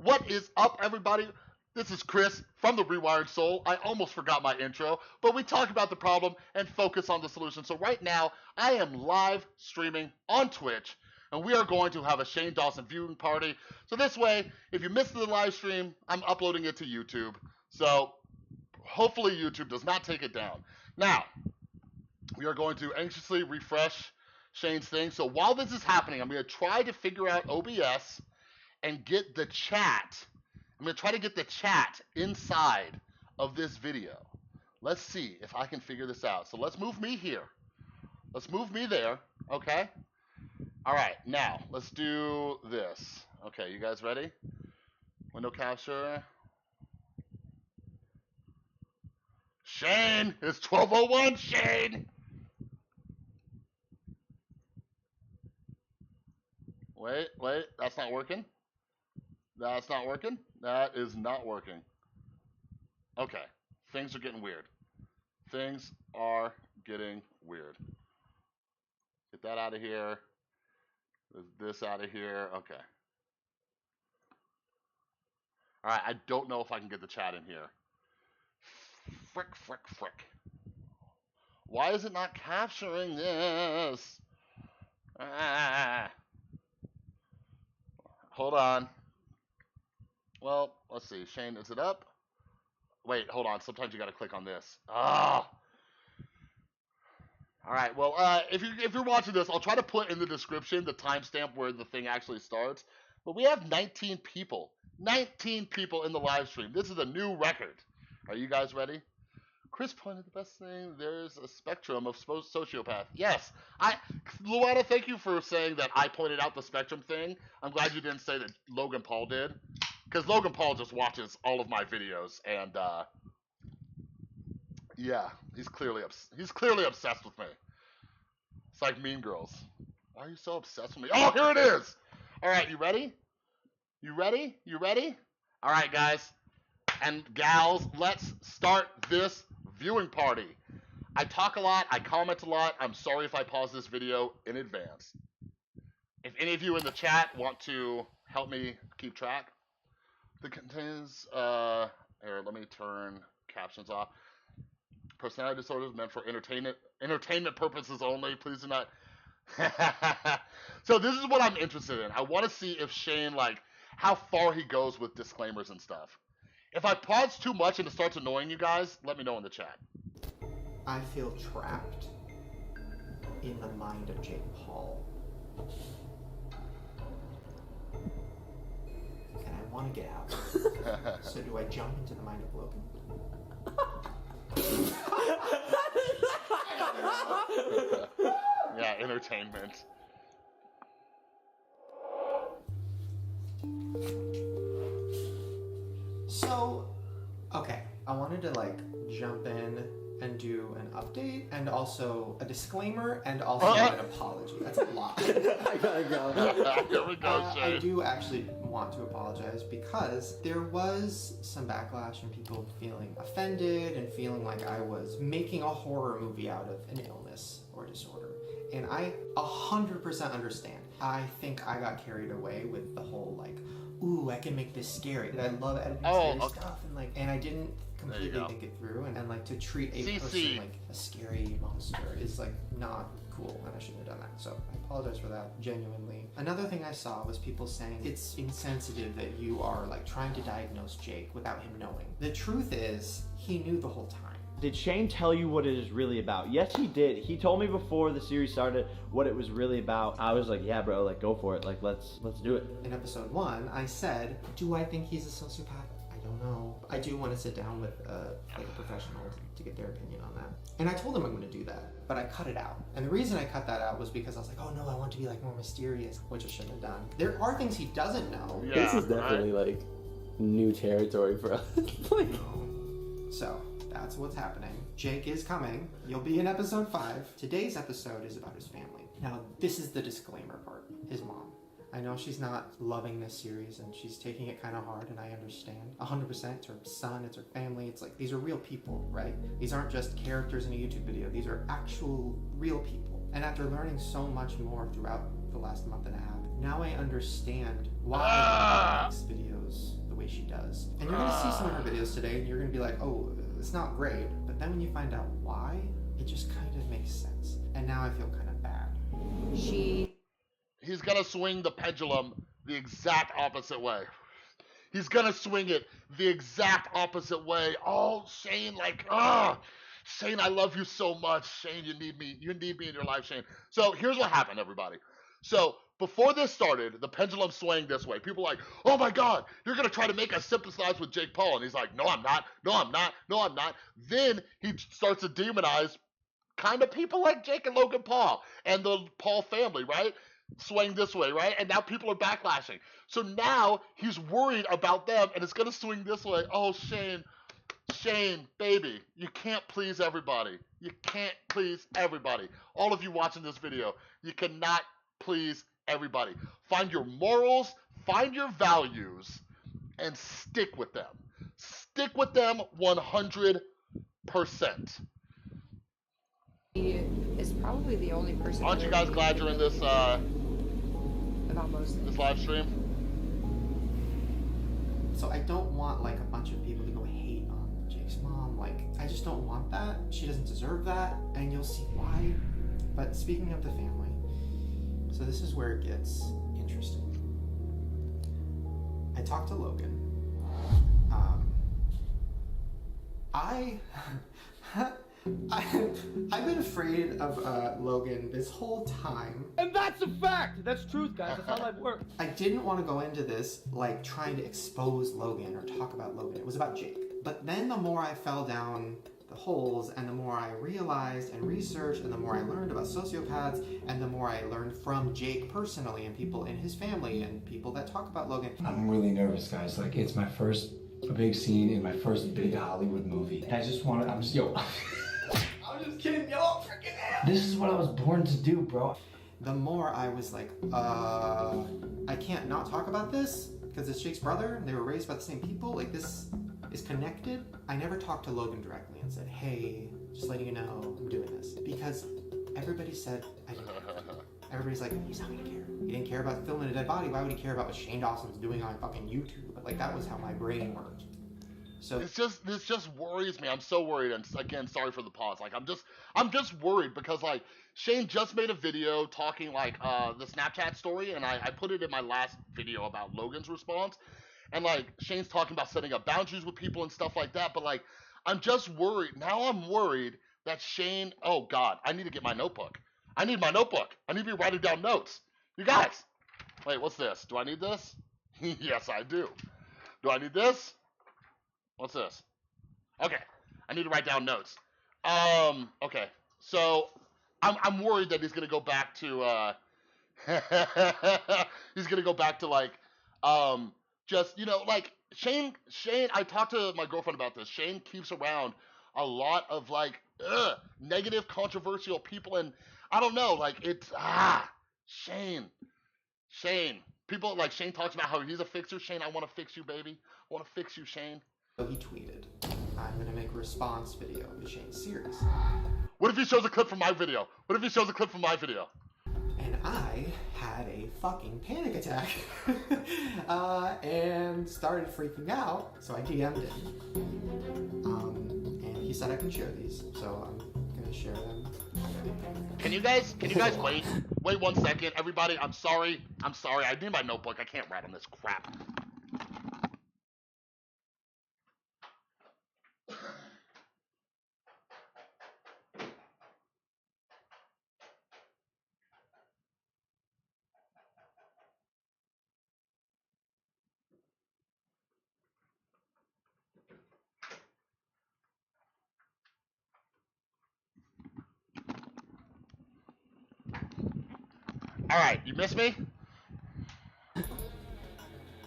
What is up, everybody? This is Chris from the Rewired Soul. I almost forgot my intro, but we talk about the problem and focus on the solution. So right now, I am live streaming on Twitch, and we are going to have a Shane Dawson viewing party. So this way, if you missed the live stream, I'm uploading it to YouTube. So hopefully YouTube does not take it down. Now, we are going to anxiously refresh Shane's thing. So while this is happening, I'm going to try to figure out OBS and get the chat. I'm going to try to get the chat inside of this video. Let's see if I can figure this out. So let's move me here. Let's move me there, okay? All right, now let's do this. Okay, you guys ready? Window capture. Shane, it's 12:01, Shane. Wait, that's not working. That's not working. That is not working. Okay, things are getting weird. Things are getting weird. Get that out of here. This out of here. Okay. All right, I don't know if I can get the chat in here. Frick. Why is it not capturing this? Hold on. Well, let's see. Shane, is it up? Wait, hold on. Sometimes you got to click on this. Ah. All right. Well, if you're watching this, I'll try to put in the description the timestamp where the thing actually starts. But we have 19 people. 19 people in the live stream. This is a new record. Are you guys ready? Chris pointed the best thing. There's a spectrum of sociopath. Yes. Luana, thank you for saying that I pointed out the spectrum thing. I'm glad you didn't say that Logan Paul did. Because Logan Paul just watches all of my videos, and yeah, he's clearly obsessed with me. It's like Mean Girls. Why are you so obsessed with me? Oh, here it is. All right, you ready? You ready? All right, guys and gals, let's start this viewing party. I talk a lot. I comment a lot. I'm sorry if I pause this video in advance. If any of you in the chat want to help me keep track. The contains, here, let me turn captions off. Personality disorders meant for entertainment purposes only. Please do not. So this is what I'm interested in. I want to see if Shane, like, how far he goes with disclaimers and stuff. If I pause too much and it starts annoying you guys, let me know in the chat. I feel trapped in the mind of Jake Paul. And I want to get out. So do I jump into the mind of Logan? Yeah, entertainment. So, okay, I wanted to like jump in and do an update and also a disclaimer and also an apology. That's a lot. I gotta go. Here we go, Shane. I do actually want to apologize because there was some backlash and people feeling offended and feeling like I was making a horror movie out of an illness or disorder. And I 100% understand. I think I got carried away with the whole like, ooh, I can make this scary. I love editing scary stuff and I didn't completely think it through and like to treat a person like a scary monster is like not cool and I shouldn't have done that. So I apologize for that, genuinely. Another thing I saw was people saying it's insensitive that you are like trying to diagnose Jake without him knowing. The truth is, he knew the whole time. Did Shane tell you what it is really about? Yes, he did. He told me before the series started what it was really about. I was like, yeah, bro, like go for it. Like let's do it. In episode 1, I said, do I think he's a sociopath? I don't know. I do want to sit down with like a professional to get their opinion on that. And I told him I'm going to do that, but I cut it out. And the reason I cut that out was because I was like, oh no, I want to be like more mysterious, which I shouldn't have done. There are things he doesn't know. Yeah, this is definitely like new territory for us. Like, so that's what's happening. Jake is coming. You'll be in episode 5. Today's episode is about his family. Now, this is the disclaimer part. His mom. I know she's not loving this series and she's taking it kind of hard, and I understand. 100%, it's her son, it's her family. It's like, these are real people, right? These aren't just characters in a YouTube video. These are actual real people. And after learning so much more throughout the last month and a half, now I understand why he makes videos And you're gonna see some of her videos today, and you're gonna be like, oh, it's not great. But then when you find out why, it just kind of makes sense. And now I feel kind of bad. He's gonna swing the pendulum the exact opposite way. He's gonna swing it the exact opposite way. Oh, Shane, like, Shane, I love you so much. Shane, you need me. You need me in your life, Shane. So here's what happened, everybody. So before this started, the pendulum swung this way. People were like, oh my God, you're gonna try to make us sympathize with Jake Paul. And he's like, no, I'm not. No, I'm not. No, I'm not. Then he starts to demonize kind of people like Jake and Logan Paul and the Paul family, right? Swing this way, right? And now people are backlashing. So now he's worried about them and it's going to swing this way. Oh, Shane, baby, you can't please everybody. You can't please everybody. All of you watching this video, you cannot please everybody. Find your morals, find your values, and stick with them. Stick with them 100%. He is probably the only person. Aren't you guys glad you're in this about most this live stream? So I don't want like a bunch of people to go hate on Jake's mom. Like, I just don't want that. She doesn't deserve that, and you'll see why. But speaking of the family, so this is where it gets interesting. I talked to Logan. I've been afraid of Logan this whole time. And that's a fact. That's truth, guys. That's how life works. I didn't want to go into this like trying to expose Logan or talk about Logan. It was about Jake. But then the more I fell down the holes and the more I realized and researched and the more I learned about sociopaths and the more I learned from Jake personally and people in his family and people that talk about Logan. I'm really nervous, guys. Like, it's my first big scene in my first big Hollywood movie. I'm just kidding, yo, freaking hell. This is what I was born to do, bro. The more I was like, I can't not talk about this because it's Jake's brother and they were raised by the same people. Like, this is connected. I never talked to Logan directly and said, hey, just letting you know I'm doing this. Because everybody said I didn't care. Everybody's like, he's not gonna care. He didn't care about filming a dead body. Why would he care about what Shane Dawson's doing on fucking YouTube? But like, that was how my brain worked. So this just worries me. I'm so worried. And again, sorry for the pause. Like, I'm just worried because like Shane just made a video talking like the Snapchat story, and I put it in my last video about Logan's response. And like Shane's talking about setting up boundaries with people and stuff like that. But like, I'm just worried. Now I'm worried that Shane, oh God, I need to get my notebook. I need my notebook. I need to be writing down notes. You guys, wait, what's this? Do I need this? Yes, I do. Do I need this? What's this? Okay, I need to write down notes. Okay, so I'm worried that he's gonna go back to like just, you know, like Shane. I talked to my girlfriend about this. Shane keeps around a lot of like negative, controversial people, and I don't know, like it's Shane. People like Shane talks about how he's a fixer. Shane, I want to fix you, baby. I want to fix you, Shane. So he tweeted, I'm going to make a response video to Shane's series. What if he shows a clip from my video? And I had a fucking panic attack and started freaking out. So I DM'd him. And he said I can share these. So I'm going to share them. Can you guys wait 1 second? Everybody, I'm sorry. I need my notebook. I can't write on this crap. All right, you miss me?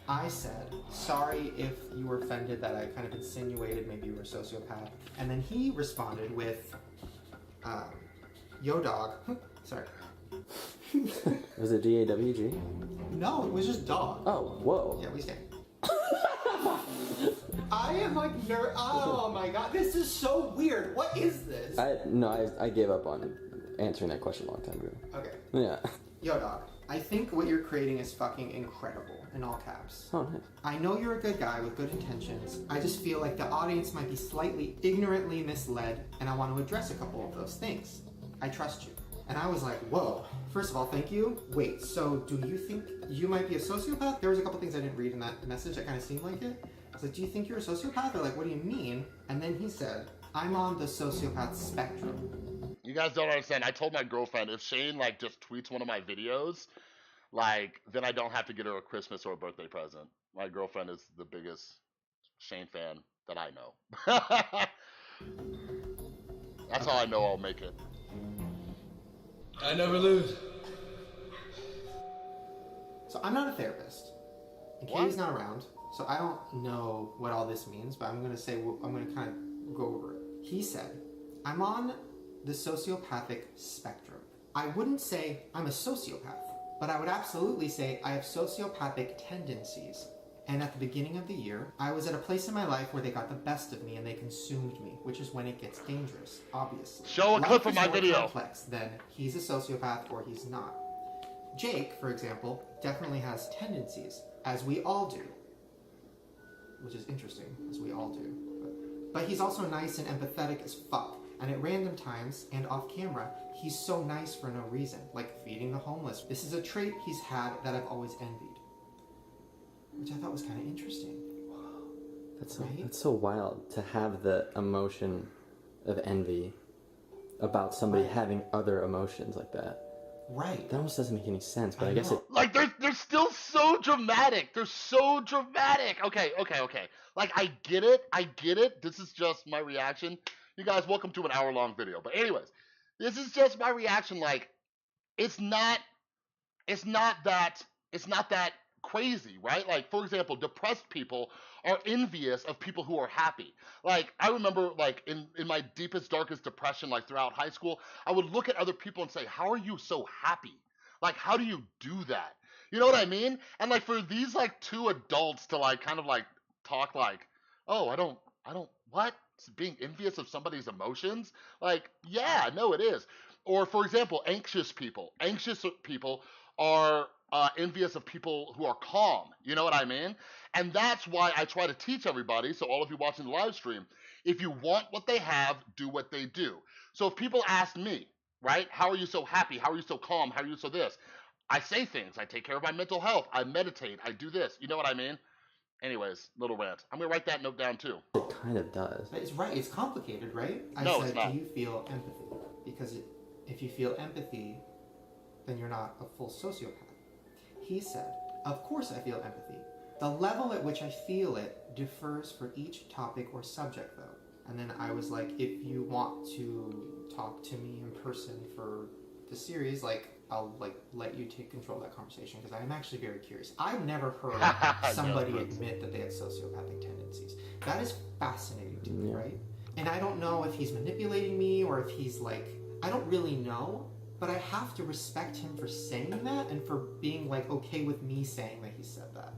I said, sorry if you were offended that I kind of insinuated maybe you were a sociopath. And then he responded with, yo dog. Sorry. Was it D-A-W-G? No, it was just dog. Oh, whoa. Yeah, we stand. I am like oh my god, this is so weird. What is this? I gave up on answering that question a long time ago. Okay. Yeah. Yo dog, I think what you're creating is fucking incredible. in all caps. Oh, nice. I know you're a good guy with good intentions. I just feel like the audience might be slightly ignorantly misled, and I want to address a couple of those things. I trust you. And I was like, whoa. First of all, thank you. Wait, so do you think you might be a sociopath? There was a couple things I didn't read in that message that kind of seemed like it. I was like, do you think you're a sociopath? Or like, what do you mean? And then he said, I'm on the sociopath spectrum. You guys don't understand. I told my girlfriend if Shane like just tweets one of my videos, like then I don't have to get her a Christmas or a birthday present. My girlfriend is the biggest Shane fan that I know. That's how I know I'll make it. I never lose. So I'm not a therapist. And Katie's not around, so I don't know what all this means, but I'm going to kind of go over it. He said, I'm on the sociopathic spectrum. I wouldn't say I'm a sociopath, but I would absolutely say I have sociopathic tendencies. And at the beginning of the year, I was at a place in my life where they got the best of me and they consumed me, which is when it gets dangerous, obviously. Show a clip from my video. Life is more complex than he's a sociopath or he's not. Jake, for example, definitely has tendencies, as we all do. Which is interesting, as we all do. But he's also nice and empathetic as fuck. And at random times, and off camera, he's so nice for no reason, like feeding the homeless. This is a trait he's had that I've always envied. Which I thought was kind of interesting. That's so wild to have the emotion of envy about somebody having other emotions like that. Right. That almost doesn't make any sense, but I guess it... Like, they're still so dramatic. They're so dramatic. Okay. Like, I get it. This is just my reaction. You guys, welcome to an hour-long video. But anyways, this is just my reaction. Like, it's not that crazy, right? Like, for example, depressed people are envious of people who are happy. Like, I remember, like, in my deepest, darkest depression, like, throughout high school, I would look at other people and say, how are you so happy? Like, how do you do that? You know what I mean? And, like, for these, like, two adults to, like, kind of, like, talk like, oh, I don't, what? Being envious of somebody's emotions? Like, yeah, no, it is. Or, for example, anxious people. Anxious people are envious of people who are calm. You know what I mean? And that's why I try to teach everybody, so all of you watching the live stream, if you want what they have, do what they do. So if people ask me, right, how are you so happy? How are you so calm? How are you so this? I say things. I take care of my mental health. I meditate. I do this. You know what I mean? Anyways, little rant. I'm going to write that note down too. It kind of does. It's right. It's complicated, right? No, it's not. Do you feel empathy? Because if you feel empathy, then you're not a full sociopath. He said, of course I feel empathy. The level at which I feel it differs for each topic or subject, though. And then I was like, if you want to talk to me in person for the series, like, I'll like let you take control of that conversation because I'm actually very curious. I've never heard somebody admit that they had sociopathic tendencies. That is fascinating to me, right? And I don't know if he's manipulating me or if he's like, I don't really know, but I have to respect him for saying that and for being like okay with me saying that he said that.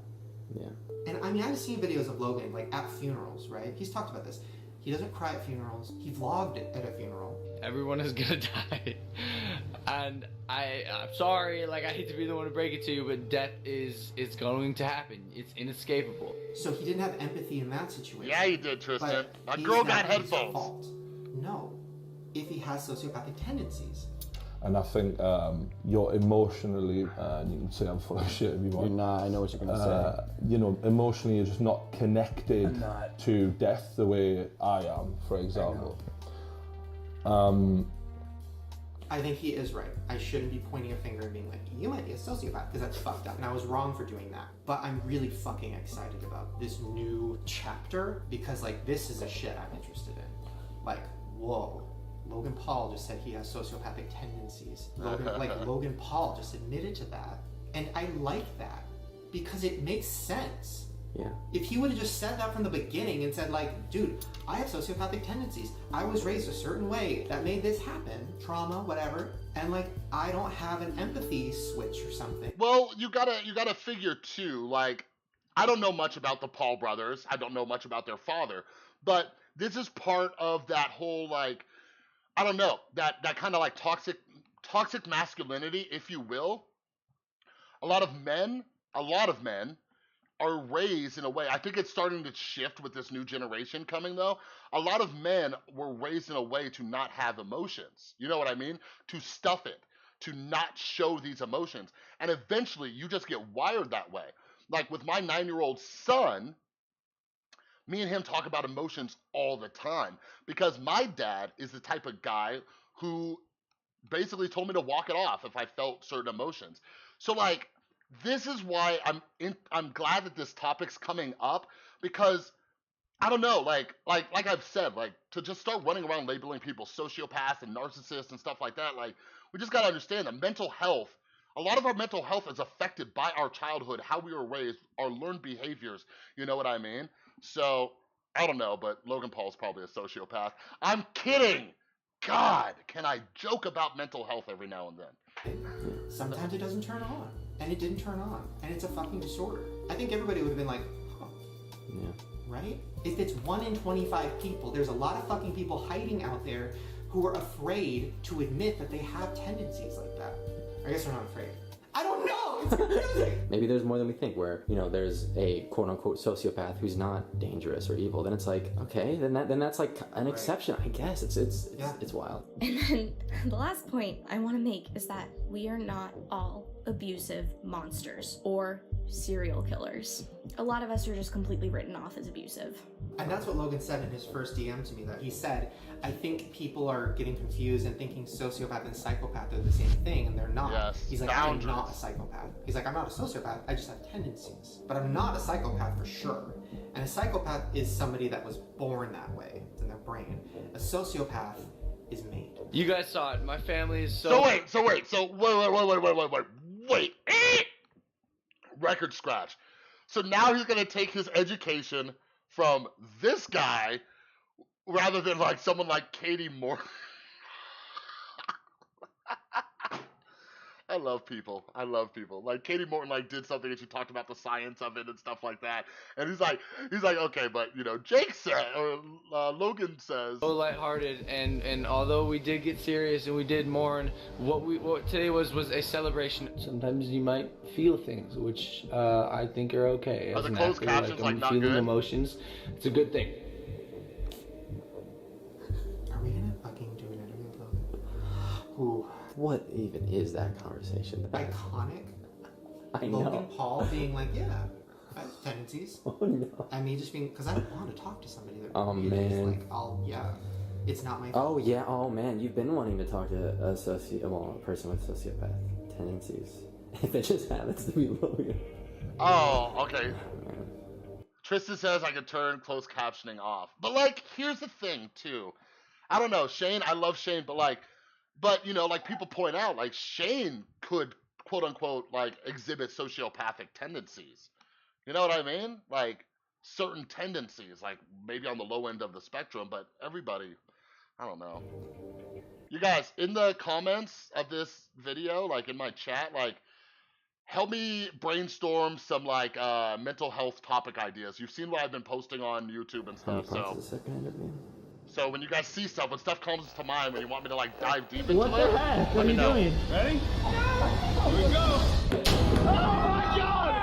Yeah. And I mean, I've seen videos of Logan like at funerals, right? He's talked about this. He doesn't cry at funerals. He vlogged it at a funeral. Everyone is gonna die. And I'm sorry, like I hate to be the one to break it to you, but death is going to happen. It's inescapable. So he didn't have empathy in that situation. Yeah, you did, Tristan. But A girl got not his headphones. fault. No. If he has sociopathic tendencies. And I think you're emotionally, and you can say I'm full of shit if you want. You're not, I know what you're going to say. You know, emotionally you're just not connected to death the way I am, for example. I think he is right. I shouldn't be pointing a finger and being like, you might be a sociopath, because that's fucked up. And I was wrong for doing that. But I'm really fucking excited about this new chapter, because like, this is a shit I'm interested in. Like, whoa. Logan Paul just said he has sociopathic tendencies. Logan Paul just admitted to that. And I like that because it makes sense. Yeah. If he would have just said that from the beginning and said like, dude, I have sociopathic tendencies. I was raised a certain way that made this happen. Trauma, whatever. And like, I don't have an empathy switch or something. Well, you gotta figure too, like, I don't know much about the Paul brothers. I don't know much about their father. But this is part of that whole like, I don't know, that kind of like toxic masculinity, if you will. A lot of men are raised in a way. I think it's starting to shift with this new generation coming, though. A lot of men were raised in a way to not have emotions. You know what I mean? To stuff it, to not show these emotions. And eventually, you just get wired that way. Like with my 9-year-old son, me and him talk about emotions all the time because my dad is the type of guy who basically told me to walk it off if I felt certain emotions. So like, this is why I'm glad that this topic's coming up, because I don't know, like I've said, like to just start running around labeling people sociopaths and narcissists and stuff like that, like we just gotta understand that mental health, a lot of our mental health is affected by our childhood, how we were raised, our learned behaviors. You know what I mean? So I don't know, but Logan Paul's probably a sociopath. I'm kidding. God, can I joke about mental health every now and then? Sometimes it doesn't turn on, and it didn't turn on, and it's a fucking disorder. I think everybody would have been like, huh. Yeah. Right? If it's 1 in 25 people, there's a lot of fucking people hiding out there who are afraid to admit that they have tendencies like that. I guess they're not afraid. I don't know. It's confusing. Maybe there's more than we think, where, you know, there's a quote-unquote sociopath who's not dangerous or evil. Then it's like, okay, then that's like an exception, I guess. It's wild. And then the last point I want to make is that we are not all abusive monsters or serial killers. A lot of us are just completely written off as abusive. And that's what Logan said in his first DM to me, that he said, I think people are getting confused and thinking sociopath and psychopath are the same thing, and they're not. Yes, he's like, I'm not a psychopath. He's like, I'm not a sociopath, I just have tendencies. But I'm not a psychopath for sure. And a psychopath is somebody that was born that way. It's in their brain. A sociopath is made. You guys saw it. My family is So wait. Record scratch. So now he's gonna take his education from this guy rather than like someone like Katie Morton. I love people. Like Katie Morton like did something and she talked about the science of it and stuff like that. And he's like, okay, but you know, Jake said, or Logan says. So lighthearted, and although we did get serious and we did mourn, what today was a celebration. Sometimes you might feel things, which I think are okay. Are the closed captions like not feeling good? Emotions, it's a good thing. Are we gonna fucking do an interview with Logan? Ooh. What even is that conversation? Iconic. I know. Logan Paul being like, yeah, I have tendencies. Oh no. And me just being, because I don't want to talk to somebody that Oh, is man. like, it's not my fault. Oh yeah, oh man, you've been wanting to talk to a person with sociopath tendencies. If it just happens to be Logan. Oh, okay. Tristan says I could turn closed captioning off. But like, here's the thing too. I don't know, Shane, I love Shane, but you know, like people point out, like Shane could quote unquote like exhibit sociopathic tendencies. You know what I mean? Like certain tendencies, like maybe on the low end of the spectrum, but everybody, I don't know. You guys, in the comments of this video, like in my chat, like help me brainstorm some like mental health topic ideas. You've seen what I've been posting on YouTube and stuff, so when you guys see stuff, when stuff comes to mind, when you want me to like dive deep into what the heck? What are you doing? Ready? Here we go. Oh my god!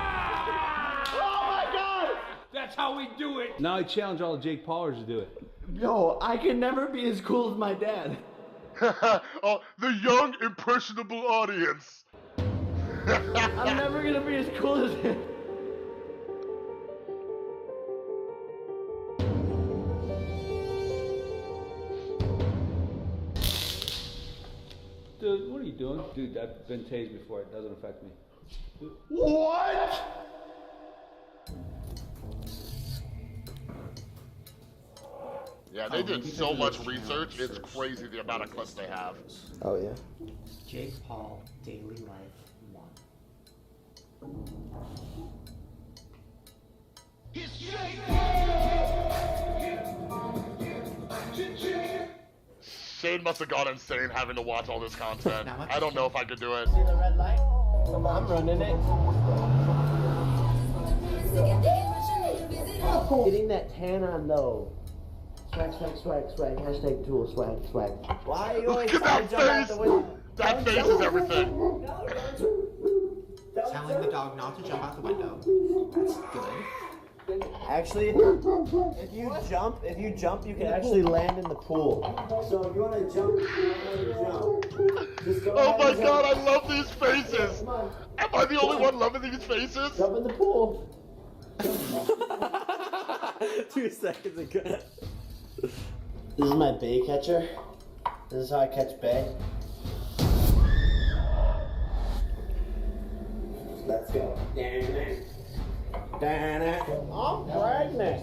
Oh my god! That's how we do it. Now I challenge all the Jake Paulers to do it. Yo, I can never be as cool as my dad. Oh, the young, impressionable audience. I'm never gonna be as cool as him. Dude, what are you doing? Dude, I've been tased before. It doesn't affect me. What? Yeah, they did so much research. It's crazy the amount of clips they have. Oh yeah. Jake Paul, Daily Life 1. Shane must have gone insane having to watch all this content. I don't know if I could do it. See the red light? I'm running it. Getting that tan on though. Swag, swag, swag, swag. Hashtag tool, swag, swag. Why are you always Look at trying to jump out that the face! window? That face is everything. Telling the dog not to jump out the window. That's good. Actually, if you jump, you can actually land in the pool. So if you want to jump, Just go Oh my and god, jump. I love these faces! Am I the only one loving these faces? Jump in the pool. 2 seconds ago. This is my bait catcher. This is how I catch bait. Let's go. I'm pregnant.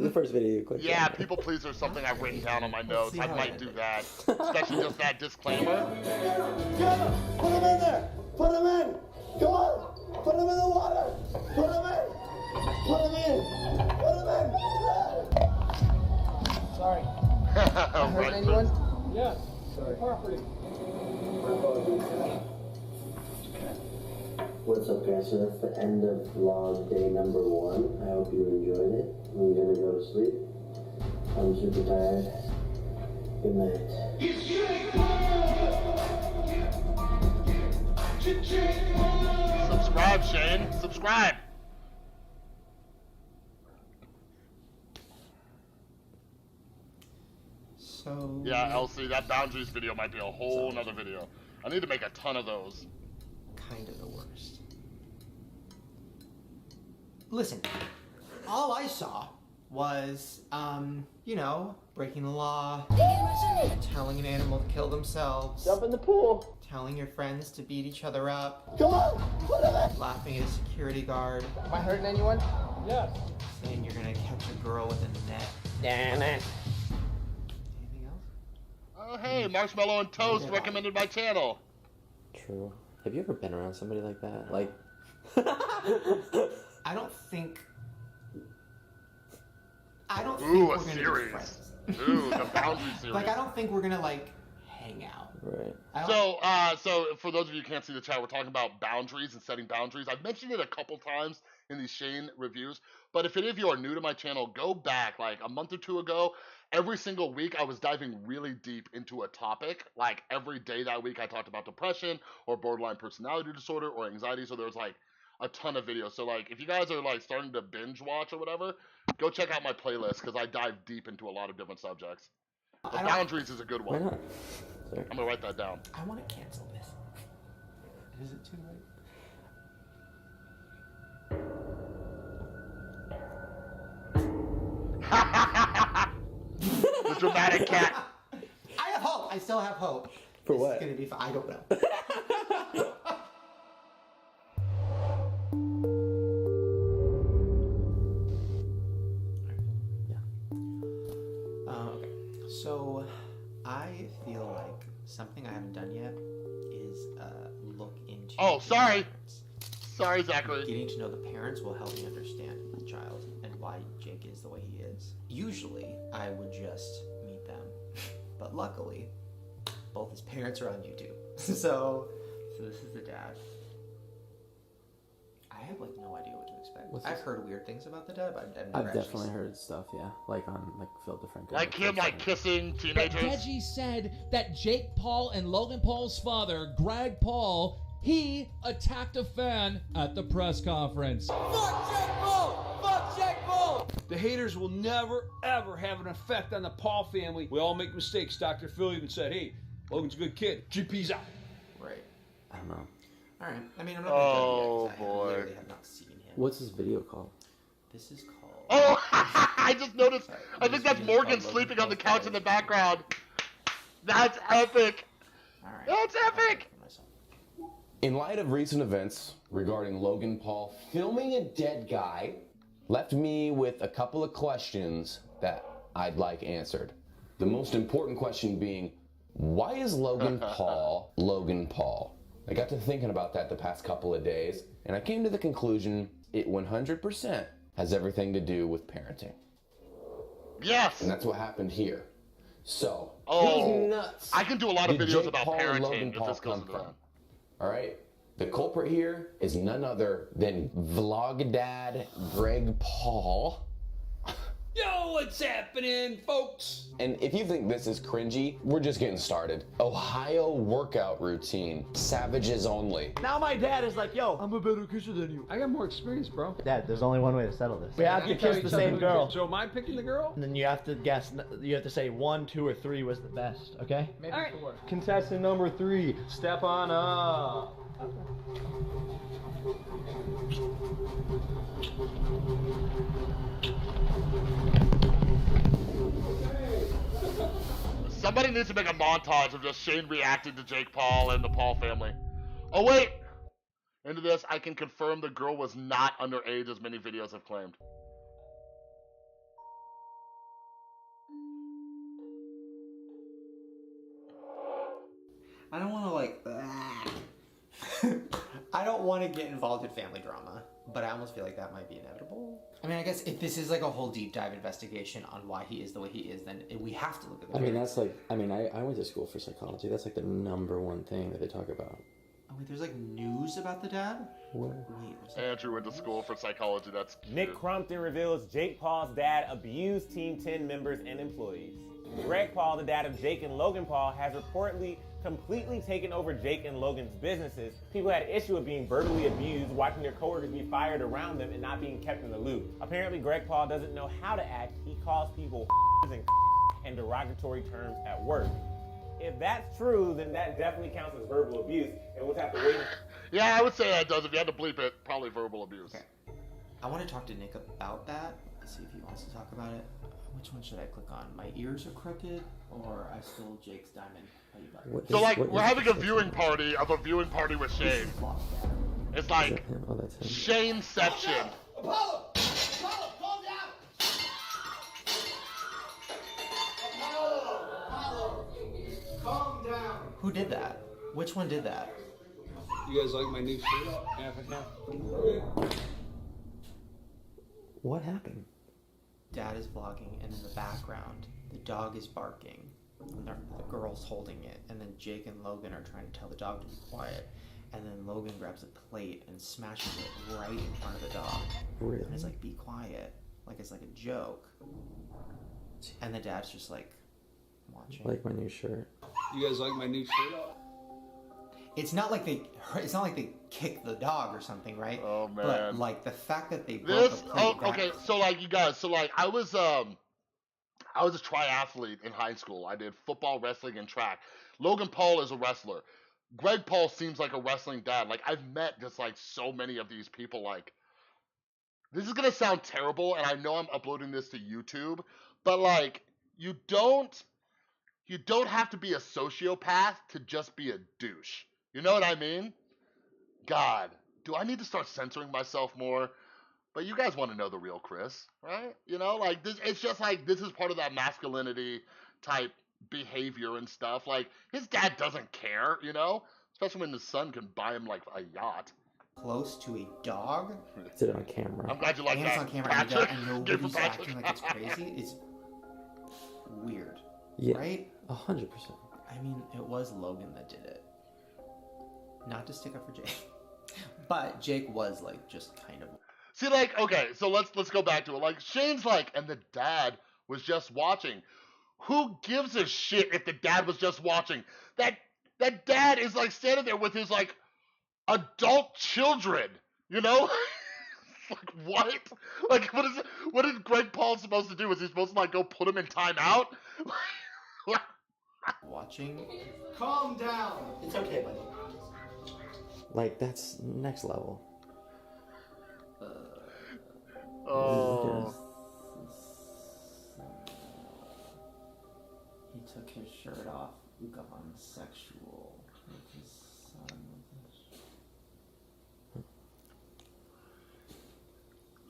The first video, click. Yeah, people pleaser is something I've written down on my notes. I might do that. Especially just that disclaimer. Put him in there. Put him in. Come on. Put him in the water. Put him in. Put him in. Put him in. Sorry. Right. Anyone? Yes. Property. What's up, guys? So that's the end of vlog day number 1. I hope you enjoyed it. I'm gonna go to sleep. I'm super tired. Good night. Subscribe, Shane. Subscribe. So... Yeah, Elsie, that boundaries video might be a whole nother video. I need to make a ton of those. Kind of the worst. Listen, all I saw was, breaking the law, telling an animal to kill themselves, Jump in the pool. telling your friends to beat each other up, Come on. Put him in. laughing at a security guard, Am I hurting anyone? Yes. saying you're gonna catch a girl with a net. Anything else? Oh, hey, Marshmallow and Toast recommended my channel. True. Have you ever been around somebody like that? Like. I don't think Ooh, we're a gonna be series. friends. Ooh, the boundary series. Like, I don't think we're gonna, hang out. Right. So for those of you who can't see the chat, we're talking about boundaries and setting boundaries. I've mentioned it a couple times in these Shane reviews, but if any of you are new to my channel, go back like a month or two ago. Every single week, I was diving really deep into a topic. Like every day that week, I talked about depression or borderline personality disorder or anxiety. So there was a ton of videos. So if you guys are starting to binge watch or whatever, go check out my playlist because I dive deep into a lot of different subjects. The boundaries is a good one. Why not? Sorry. I'm gonna write that down. I want to cancel this. Is it too late? The dramatic cat. I have hope. I still have hope. For This what? is gonna be fun. I don't know. Okay. So, I feel like something I haven't done yet is look into. Oh, sorry. parents. Sorry, Zachary. Getting to know the parents will help me understand the child and why Jake is the way he is. Usually, I would just meet them, but luckily, both his parents are on YouTube. So this is the dad. I have no idea what to expect. I've heard weird things about the dad, but I've never I've actually definitely seen heard stuff, yeah. Like on Phil DeFranco. Like him, kissing But teenagers. Deji said that Jake Paul and Logan Paul's father, Greg Paul, he attacked a fan at the press conference. Fuck Jake Paul! Fuck Jake Paul! The haters will never, ever have an effect on the Paul family. We all make mistakes. Dr. Phil even said, hey, Logan's a good kid. GP's out. Right. I don't know. All right. I mean, I'm not gonna judge Oh, yet 'cause I boy. literally have not seen him. What's this video called? This is called. Oh, I just noticed. Sorry, I think this that's video is Morgan called sleeping on the Logan couch Paul's in the Father. background. That's epic. All right. That's epic. In light of recent events regarding Logan Paul filming a dead guy, left me with a couple of questions that I'd like answered. The most important question being, why is Logan Paul Logan Paul? I got to thinking about that the past couple of days, and I came to the conclusion it 100% has everything to do with parenting. Yes. And that's what happened here. So, Oh, who's nuts I can do a lot of did videos Jake about Paul and parenting Logan if Paul this goes come into from? that. All right. The culprit here is none other than vlog dad Greg Paul. Yo, what's happening, folks? And if you think this is cringy, we're just getting started. Ohio workout routine. Savages only. Now my dad is like, yo, I'm a better kisser than you. I got more experience, bro. Dad, there's only one way to settle this. We have to kiss the same girl. So am I picking the girl? And then you have to guess, you have to say 1, 2, or 3 was the best, okay? Maybe 4. Contestant number 3, step on up. Somebody needs to make a montage of just Shane reacting to Jake Paul and the Paul family. Oh wait! Into this, I can confirm the girl was not underage as many videos have claimed. I don't want to like. I don't want to get involved in family drama, but I almost feel like that might be inevitable. I mean, I guess if this is like a whole deep dive investigation on why he is the way he is, then we have to look at the. I mean, that's like. I mean, I went to school for psychology. That's like the #1 thing that they talk about. Oh wait, there's like news about the dad? What? Wait, Andrew went to school for psychology. That's cute. Nick Crumpton reveals Jake Paul's dad abused Team 10 members and employees. Greg Paul, the dad of Jake and Logan Paul, has reportedly completely taken over Jake and Logan's businesses. People had an issue with being verbally abused, watching their coworkers be fired around them, and not being kept in the loop. Apparently, Greg Paul doesn't know how to act. He calls people and derogatory terms at work. If that's true, then that definitely counts as verbal abuse, and we'll have to wait. Yeah, I would say that does. If you had to bleep it, probably verbal abuse. Okay. I want to talk to Nick about that. See if he wants to talk about it. Which one should I click on? My ears are crooked, or I stole Jake's diamond? So like, we're having a viewing party of a viewing party with Shane. It's like Shaneception. Apollo! Apollo, calm down! Apollo! Calm down! Who did that? Which one did that? You guys like my new shirt? Half and half. What happened? Dad is vlogging, and in the background, the dog is barking, and the girl's holding it, and then Jake and Logan are trying to tell the dog to be quiet, and then Logan grabs a plate and smashes it right in front of the dog. Really? And it's like, be quiet. Like it's like a joke. And the dad's just like, watching. Like my new shirt. You guys like my new shirt? It's not like they kicked the dog or something, right? Oh man! But like the fact that they broke a plate. Okay. So like you guys, so like I was a triathlete in high school. I did football, wrestling, and track. Logan Paul is a wrestler. Greg Paul seems like a wrestling dad. Like I've met just like so many of these people. Like this is gonna sound terrible, and I know I'm uploading this to YouTube, but like you don't have to be a sociopath to just be a douche. You know what I mean? God, do I need to start censoring myself more? But you guys want to know the real Chris, right? You know, like this, it's just like this is part of that masculinity type behavior and stuff. Like his dad doesn't care, you know, especially when his son can buy him like a yacht. Close to a dog. Did it on camera. I'm glad you like and that. It's on camera, Patrick. and nobody's acting like it's crazy. It's weird, Yeah, right? 100%. I mean, it was Logan that did it. Not to stick up for Jake, but Jake was like just kind of. See, like, okay, so let's go back to it. Like Shane's like, and the dad was just watching. Who gives a shit if the dad was just watching? That dad is like standing there with his like adult children, you know? Like what? Like what is Greg Paul supposed to do? Is he supposed to like go put him in timeout? Watching. Calm down. It's okay, buddy. Like that's next level. Oh. He took his shirt off, gone sexual. His son.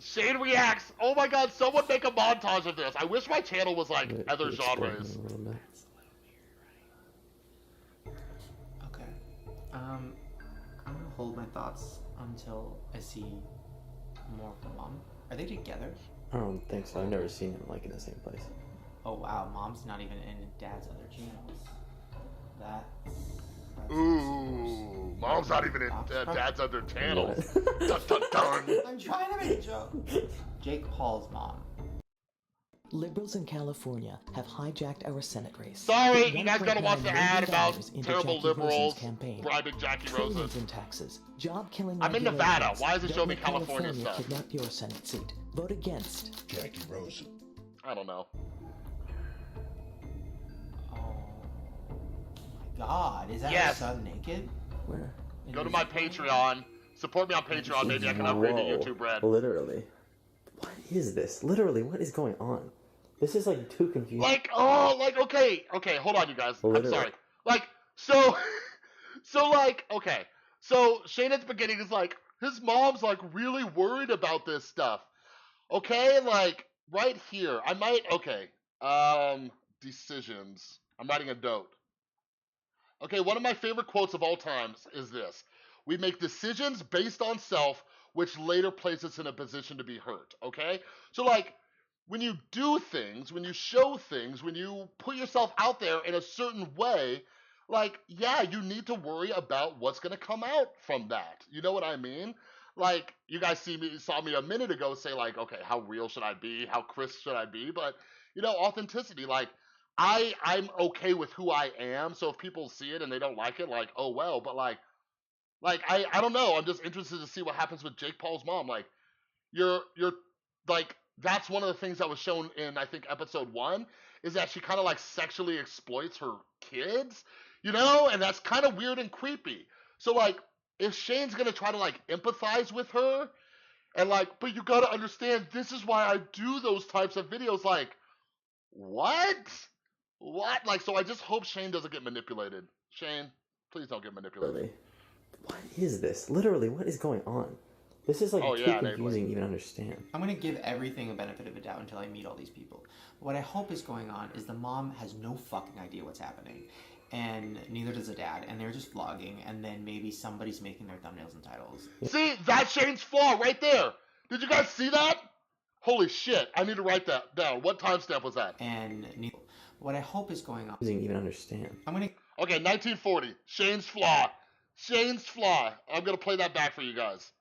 Shane reacts. Oh my god, someone make a montage of this. I wish my channel was like other genres. Okay. I'm gonna hold my thoughts until I see more of the mom. Are they together? I don't think so. I've never seen them like in the same place. Oh wow, mom's not even in dad's other channels. That's Ooh, mom's not even in dad's other channels. Dun, dun, dun. I'm trying to make a joke. Jake Paul's mom. Liberals in California have hijacked our Senate race. Sorry, you guys gotta $1.9 watch the ad million about into terrible Jackie liberals Rosen's campaign. bribing Jackie Trillions Rosen. in taxes, job-killing I'm in Nevada. regulations. Why does it show Don't me let California stuff? kidnap your Senate seat. Vote against Jackie Rosen. I don't know. God, is that Yes. her son naked? Where? Go to my Patreon. Support me on Patreon. Maybe I can upgrade to Whoa. YouTube Red. Literally. What is this? Literally, what is going on? This is like too confusing. Okay, hold on, you guys. Literally. I'm sorry. So Shane at the beginning is like, his mom's like really worried about this stuff. Okay, like right here, I might. Decisions. I'm writing a note. Okay, one of my favorite quotes of all times is this: "We make decisions based on self, which later places us in a position to be hurt." Okay, so like, when you do things, when you show things, when you put yourself out there in a certain way, like, yeah, you need to worry about what's going to come out from that. You know what I mean? Like, you guys saw me a minute ago say, like, okay, how real should I be? How crisp should I be? But, authenticity, like, I'm okay with who I am. So if people see it and they don't like it, like, oh, well. But, like I don't know. I'm just interested to see what happens with Jake Paul's mom. Like, you're like, that's one of the things that was shown in, I think, episode 1, is that she kind of like sexually exploits her kids, and that's kind of weird and creepy. So like, if Shane's gonna try to like empathize with her, and like, but you gotta understand, this is why I do those types of videos, like, what? Like, so I just hope Shane doesn't get manipulated. Shane, please don't get manipulated. Literally. What is this? Literally, what is going on? This is like too confusing to even understand. I'm going to give everything a benefit of a doubt until I meet all these people. What I hope is going on is the mom has no fucking idea what's happening. And neither does the dad. And they're just vlogging. And then maybe somebody's making their thumbnails and titles. See, that's Shane's flaw right there. Did you guys see that? Holy shit, I need to write that down. What timestamp was that? And what I hope is going on... Doesn't even understand. I'm going to... Okay, 1940. Shane's flaw. Shane's flaw. I'm going to play that back for you guys.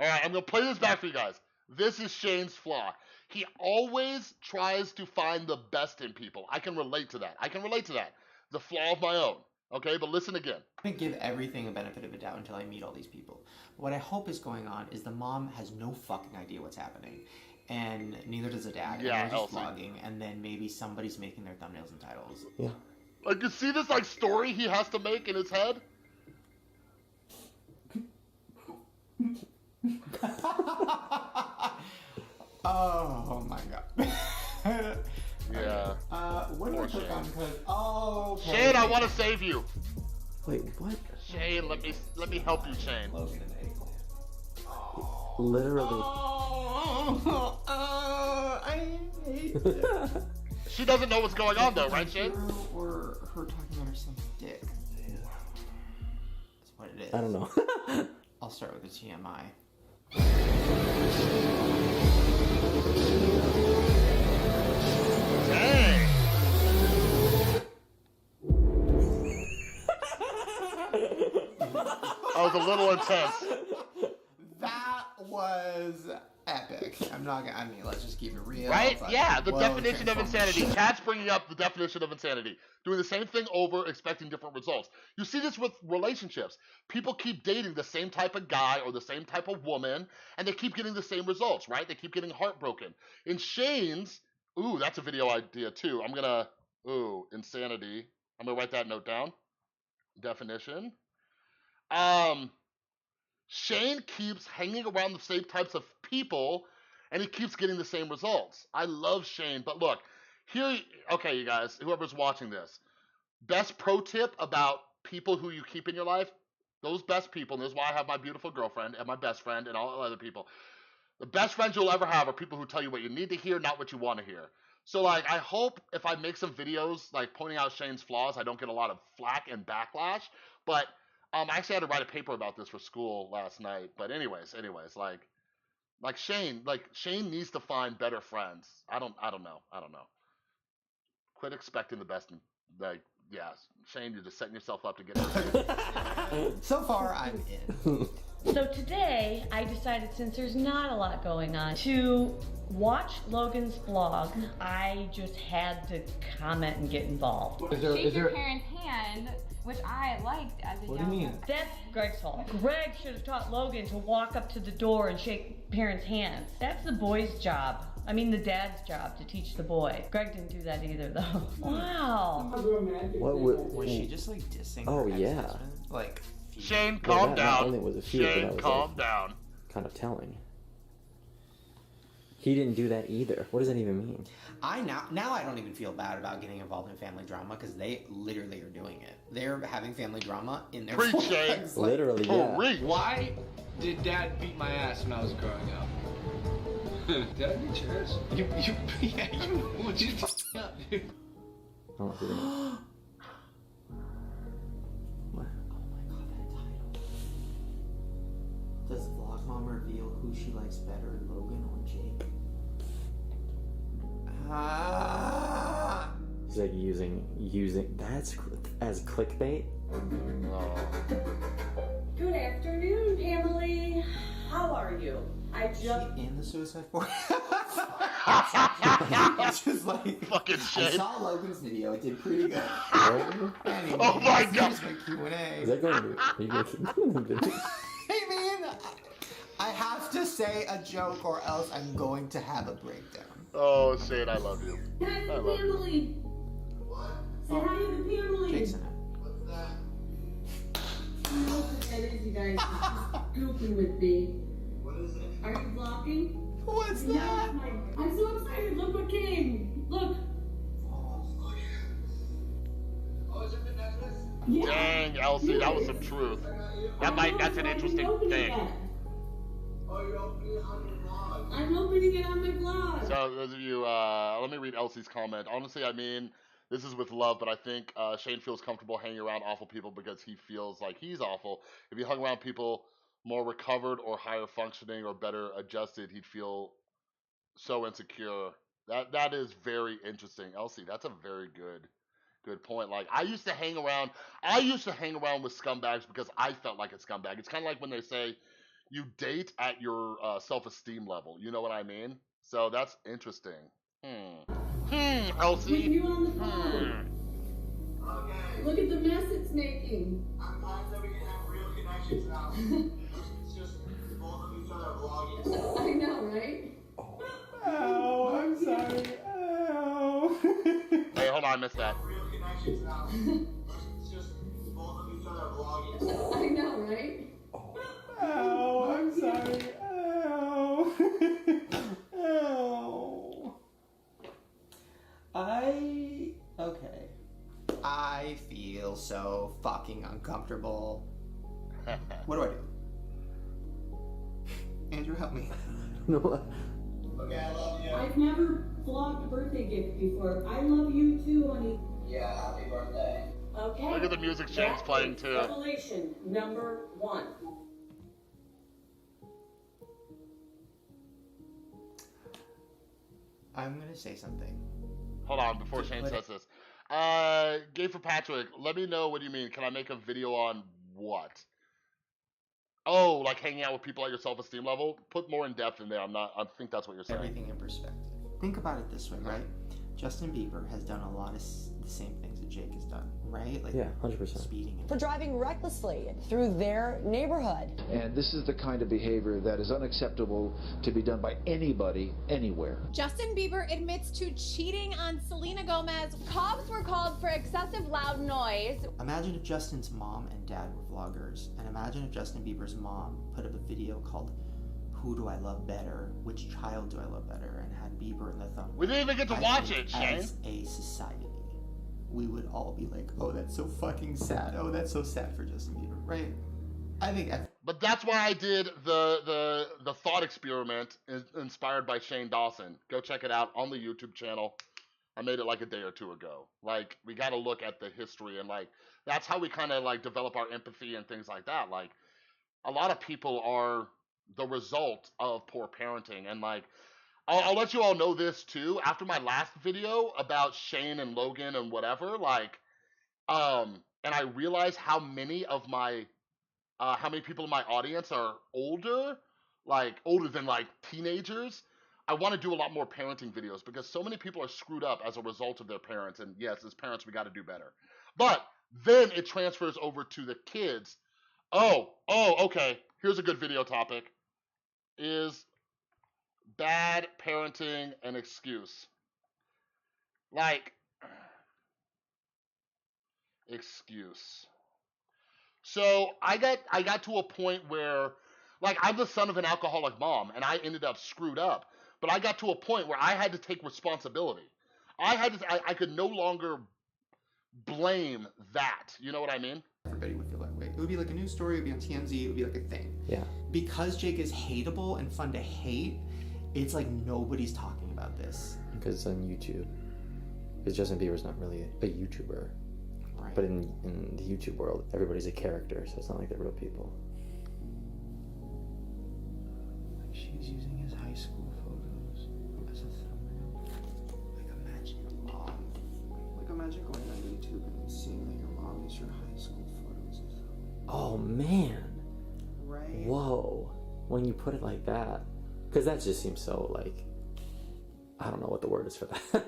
Alright, I'm going to play this back for you guys. This is Shane's flaw. He always tries to find the best in people. I can relate to that. The flaw of my own. Okay, but listen again. I'm going to give everything a benefit of a doubt until I meet all these people. What I hope is going on is the mom has no fucking idea what's happening. And neither does the dad. Yeah, and they're just vlogging. And then maybe somebody's making their thumbnails and titles. Yeah. Like, you see this, like, story he has to make in his head? Oh my god. Yeah. What do I click on? Because okay. Shane, I want to save you. Wait, what? Shane, let me help you, Shane. Literally. I hate it. She doesn't know what's going on though, right, Shane? Or her talking about her son's dick. That's what it is. I don't know. I'll start with the TMI. Dang. That was a little intense. That was epic. Let's just keep it real. Right? But Yeah, the whoa, definition of insanity. Transformers. Cat's bringing up the definition of insanity. Doing the same thing over, expecting different results. You see this with relationships. People keep dating the same type of guy or the same type of woman, and they keep getting the same results, right? They keep getting heartbroken. In Shane's, that's a video idea too. Insanity. I'm gonna write that note down. Definition. Shane keeps hanging around the same types of people, and he keeps getting the same results. I love Shane, but look, okay, you guys, whoever's watching this, best pro tip about people who you keep in your life, those best people, and this is why I have my beautiful girlfriend and my best friend and all other people. The best friends you'll ever have are people who tell you what you need to hear, not what you want to hear. So, like, I hope if I make some videos, like, pointing out Shane's flaws, I don't get a lot of flack and backlash, but I actually had to write a paper about this for school last night. But anyways, like Shane needs to find better friends. I don't know. Quit expecting the best. Shane, you're just setting yourself up to get. So far, I'm in. So today, I decided, since there's not a lot going on, to watch Logan's vlog. I just had to comment and get involved. Shake your parent's hand, which I liked as a young. What do you mean? That's Greg's fault. Greg should have taught Logan to walk up to the door and shake parents' hands. That's the boy's job. I mean, the dad's job to teach the boy. Greg didn't do that either, though. Wow. Was she just like dissing? Oh, her yeah. ex-husband? Like, Shane, Well, calm that not down. only was a feud, but Shane, that was calm like, down. kind of telling. He didn't do that either. What does that even mean? Now I don't even feel bad about getting involved in family drama because they literally are doing it. They're having family drama in their Preach, Shane. vlogs. Literally, yeah. Why did Dad beat my ass when I was growing up? Dad beat your ass? You would you up, dude? I don't know if you're gonna... Does Vlog Mom reveal who she likes better, Logan or Jake? He's like using that's as clickbait. Good afternoon, Pamela. How are you? I just in the Suicide Forest. It's just like fucking shit. I saw Logan's video. It did pretty good. Anyway, Oh my God. here's my Q&A. Is that going to be? Are you going to keep doing the video? Hey man, I have to say a joke or else I'm going to have a breakdown. Oh, Shane, I love you. Hi to I the love you. family. Say hi to the family. Jason. I know what that is, you guys. Just goofing with me. What is it? Are you vlogging? What's Yeah, that? I'm so excited. Look what came. Look. Oh, is it the necklace? Yeah. Dang, Elsie, that was some truth. That's an interesting thing. Oh, you're opening it on your vlog. I'm opening it on my vlog. So those of you, let me read Elsie's comment. Honestly, I mean, this is with love, but I think Shane feels comfortable hanging around awful people because he feels like he's awful. If he hung around people more recovered or higher functioning or better adjusted, he'd feel so insecure. That is very interesting, Elsie. That's a very good point. Like I used to hang around with scumbags because I felt like a scumbag. It's kind of like when they say you date at your self-esteem level. You know what I mean? So that's interesting. Elsie. With you on the phone. Okay. Look at the mess it's making. I'm glad that we can have real connections now. It's just both of each other vlogging. I know, right? Oh, I'm sorry. Oh. Hey, hold on, I missed that. Real connections now. It's just both of each other vlogging. I know, right? Oh, I'm sorry. Oh. Oh. Okay. I feel so fucking uncomfortable. What do I do? Andrew, help me. No. Okay, I love you. I've never vlogged a birthday gift before. I love you too, honey. Yeah, happy birthday. Okay. Look at the music Shane's That playing is too. Revelation number 1. I'm gonna say something. Hold on, before Shane says this. Gay for Patrick, let me know what you mean. Can I make a video on what? Oh, like hanging out with people at your self-esteem level? Put more in depth in there. I think that's what you're saying. Everything in perspective. Think about it this way, right? Justin Bieber has done a lot of the same things that Jake has done, right? Like 100%. Speeding. For driving recklessly through their neighborhood. And this is the kind of behavior that is unacceptable to be done by anybody, anywhere. Justin Bieber admits to cheating on Selena Gomez. Cops were called for excessive loud noise. Imagine if Justin's mom and dad were vloggers, and imagine if Justin Bieber's mom put up a video called "Who Do I Love Better? Which Child Do I Love Better?" and had Bieber in the thumbnail. We didn't even get to watch it, Shane. As a society, we would all be like, "Oh, that's so fucking sad. Oh, that's so sad for Justin Bieber," right? I think. But that's why I did the thought experiment inspired by Shane Dawson. Go check it out on the YouTube channel. I made it like a day or two ago. Like, we got to look at the history and like that's how we kind of like develop our empathy and things like that. Like, a lot of people are the result of poor parenting, and like I'll let you all know this too. After my last video about Shane and Logan and whatever, like and I realized how many of my how many people in my audience are older, like older than like teenagers, I want to do a lot more parenting videos because so many people are screwed up as a result of their parents. And yes, as parents, we got to do better. But then it transfers over to the kids. Oh, okay. Here's a good video topic. Is bad parenting an excuse? Like, excuse. So I got to a point where, like, I'm the son of an alcoholic mom, and I ended up screwed up. But I got to a point where I had to take responsibility. I could no longer blame that. You know what I mean? Everybody would feel that way. It would be like a news story, it would be on TMZ, it would be like a thing. Yeah. Because Jake is hateable and fun to hate, it's like nobody's talking about this. Because it's on YouTube. Because Justin Bieber's not really a YouTuber. Right. But in the YouTube world, everybody's a character, so it's not like they're real people. She's using his high school photos as a thumbnail. Like imagine going on YouTube and seeing that your mom used your high school photos as a... Oh man. Right. Whoa. When you put it like that. Because that just seems so like, I don't know what the word is for that.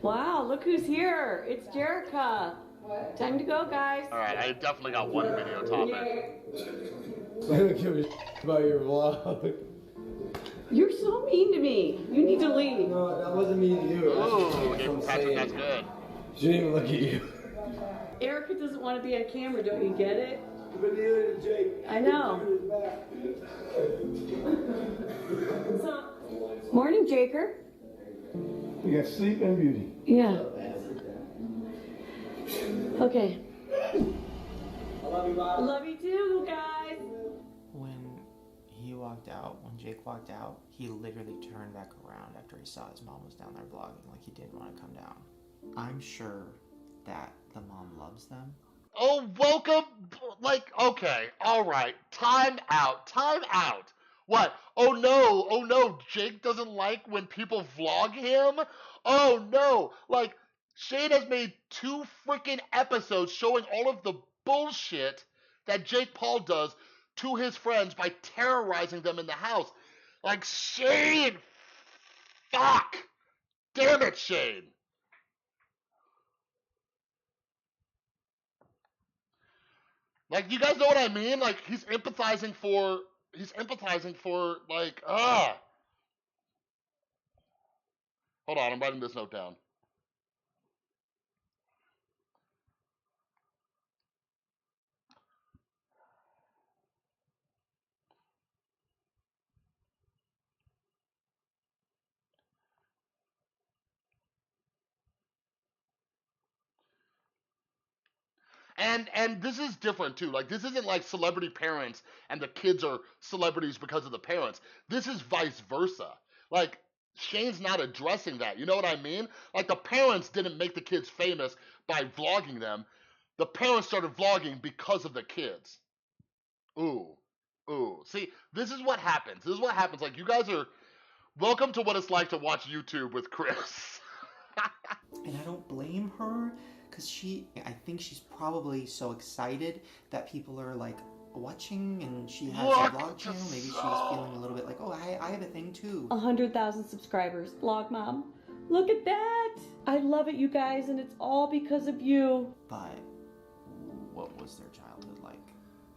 Wow, look who's here. It's Jerica. Time to go, guys. All right, I definitely got one video topic. I don't give a shit about your vlog. You're so mean to me. You need to leave. No, that wasn't mean to you. Ooh, Patrick, that's good. She didn't even look at you. Erica doesn't want to be on camera, don't you get it? But neither did Jake. I know. Morning, Jaker. You got sleep and beauty. Yeah. Okay. I love you, Bob. Love you too, guys. When Jake walked out, he literally turned back around after he saw his mom was down there vlogging, like he didn't want to come down. I'm sure that the mom loves them. Oh, welcome. Like, okay, all right. Time out. What? Oh no, Jake doesn't like when people vlog him? Oh no, like, Shane has made 2 freaking episodes showing all of the bullshit that Jake Paul does to his friends by terrorizing them in the house. Like, Shane! Fuck! Damn it, Shane! Like, you guys know what I mean? Like, he's empathizing for, like, Hold on, I'm writing this note down. And this is different too. Like, this isn't like celebrity parents and the kids are celebrities because of the parents. This is vice versa. Like, Shane's not addressing that. You know what I mean? Like, the parents didn't make the kids famous by vlogging them. The parents started vlogging because of the kids. Ooh. See, this is what happens. Like, you guys are welcome to what it's like to watch YouTube with Chris. And I don't blame her, because I think she's probably so excited that people are like watching, and she has a vlog channel. Maybe she's feeling a little bit like, oh, I have a thing too. 100,000 subscribers. Vlog mom. Look at that. I love it, you guys, and it's all because of you. But what was their childhood like?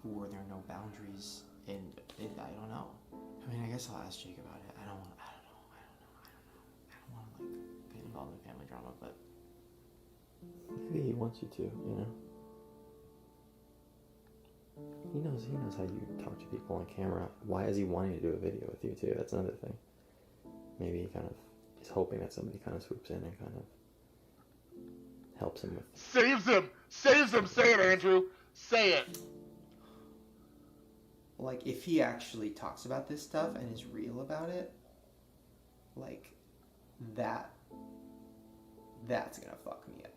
Were there no boundaries? And I don't know. I mean, I guess I'll ask Jake about it. I don't want to like get involved in family drama, but maybe he wants you to, you know? He knows how you talk to people on camera. Why is he wanting to do a video with you too? That's another thing. Maybe he kind of is hoping that somebody kind of swoops in and kind of helps him with... Saves him! Say it, Andrew! Say it! Like, if he actually talks about this stuff and is real about it, like, that's gonna fuck me up.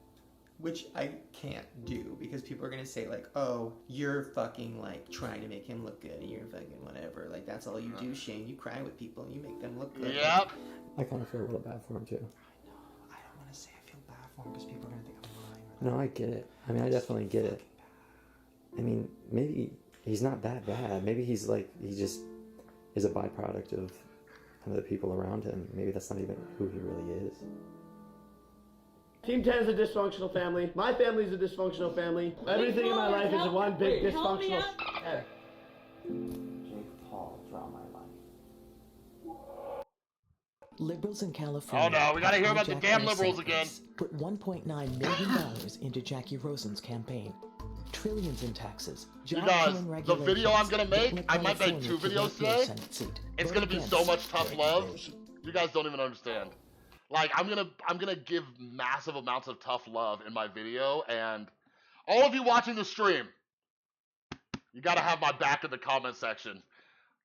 Which I can't do, because people are gonna say, like, oh, you're fucking, like, trying to make him look good, and you're fucking whatever. Like, that's all you do, Shane. You cry with people, and you make them look good. Yep. I kind of feel a little bad for him, too. I know. I don't want to say I feel bad for him, because people are gonna think I'm lying. No, I get it. I mean, I definitely get it. I mean, maybe he's not that bad. Maybe he's like, he just is a byproduct of kind of the people around him. Maybe that's not even who he really is. Team 10 is a dysfunctional family. My family is a dysfunctional family. Everything in my life is one big dysfunctional. Jake Paul, draw my life. Liberals in California. Oh no, we gotta hear about the damn liberals again. Put $1.9 million into Jackie Rosen's campaign. Trillions in taxes. You guys, the video I'm gonna make, I might make 2 videos today. It's gonna be so much tough love. You guys don't even understand. Like, I'm gonna give massive amounts of tough love in my video, and all of you watching the stream, you gotta have my back in the comment section.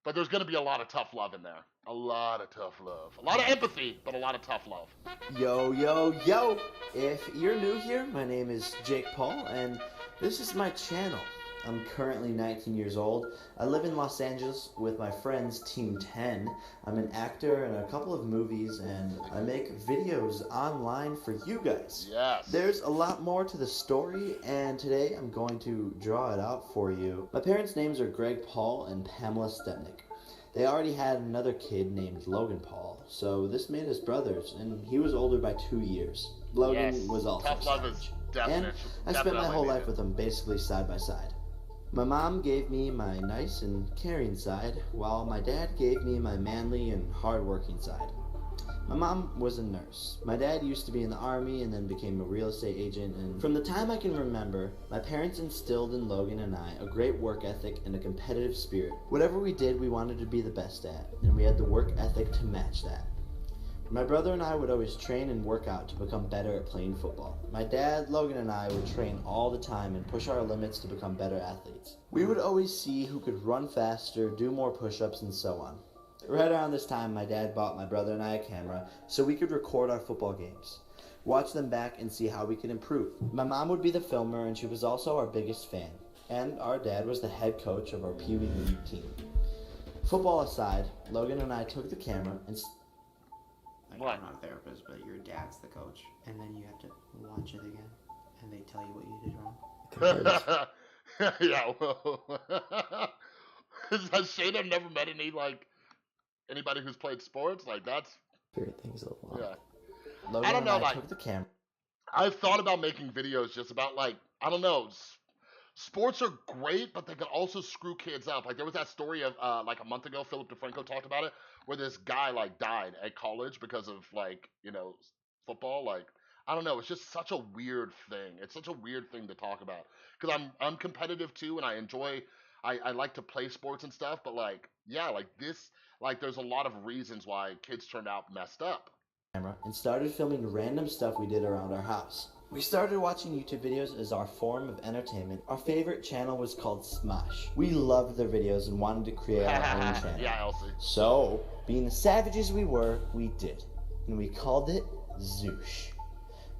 But there's gonna be a lot of tough love in there. A lot of tough love. A lot of empathy, but a lot of tough love. Yo, yo, yo! If you're new here, my name is Jake Paul, and this is my channel. I'm currently 19 years old. I live in Los Angeles with my friends Team 10. I'm an actor in a couple of movies, and I make videos online for you guys. Yes. There's a lot more to the story, and today I'm going to draw it out for you. My parents' names are Greg Paul and Pamela Stepnick. They already had another kid named Logan Paul, so this made us brothers, and he was older by 2 years. Logan was also tough love is definite. And I spent my whole life with them basically side by side. My mom gave me my nice and caring side, while my dad gave me my manly and hard-working side. My mom was a nurse. My dad used to be in the army and then became a real estate agent, and from the time I can remember, my parents instilled in Logan and I a great work ethic and a competitive spirit. Whatever we did, we wanted to be the best at, and we had the work ethic to match that. My brother and I would always train and work out to become better at playing football. My dad, Logan, and I would train all the time and push our limits to become better athletes. We would always see who could run faster, do more push-ups, and so on. Right around this time, my dad bought my brother and I a camera so we could record our football games, watch them back, and see how we could improve. My mom would be the filmer, and she was also our biggest fan. And our dad was the head coach of our Pee Wee League team. Football aside, Logan and I took the camera and... Like, I'm not a therapist, but your dad's the coach, and then you have to watch it again, and they tell you what you did wrong. Yeah, well, has Shayna never met anybody who's played sports? Like, that's... Favorite things a lot. Yeah. Logan I don't know, and I like... took the camera. I've thought about making videos just about, like, I don't know, sports are great, but they can also screw kids up. Like, there was that story of, like, a month ago, Philip DeFranco talked about it, where this guy, like, died at college because of, like, you know, football. Like, I don't know, it's just such a weird thing. It's such a weird thing to talk about. Because I'm competitive, too, and I enjoy, I like to play sports and stuff, but, like, yeah, like, this, like, there's a lot of reasons why kids turned out messed up. And started filming random stuff we did around our house. We started watching YouTube videos as our form of entertainment. Our favorite channel was called Smosh. We loved their videos and wanted to create our own channel. Yeah, Elsie. So, being the savages we were, we did. And we called it Zoosh.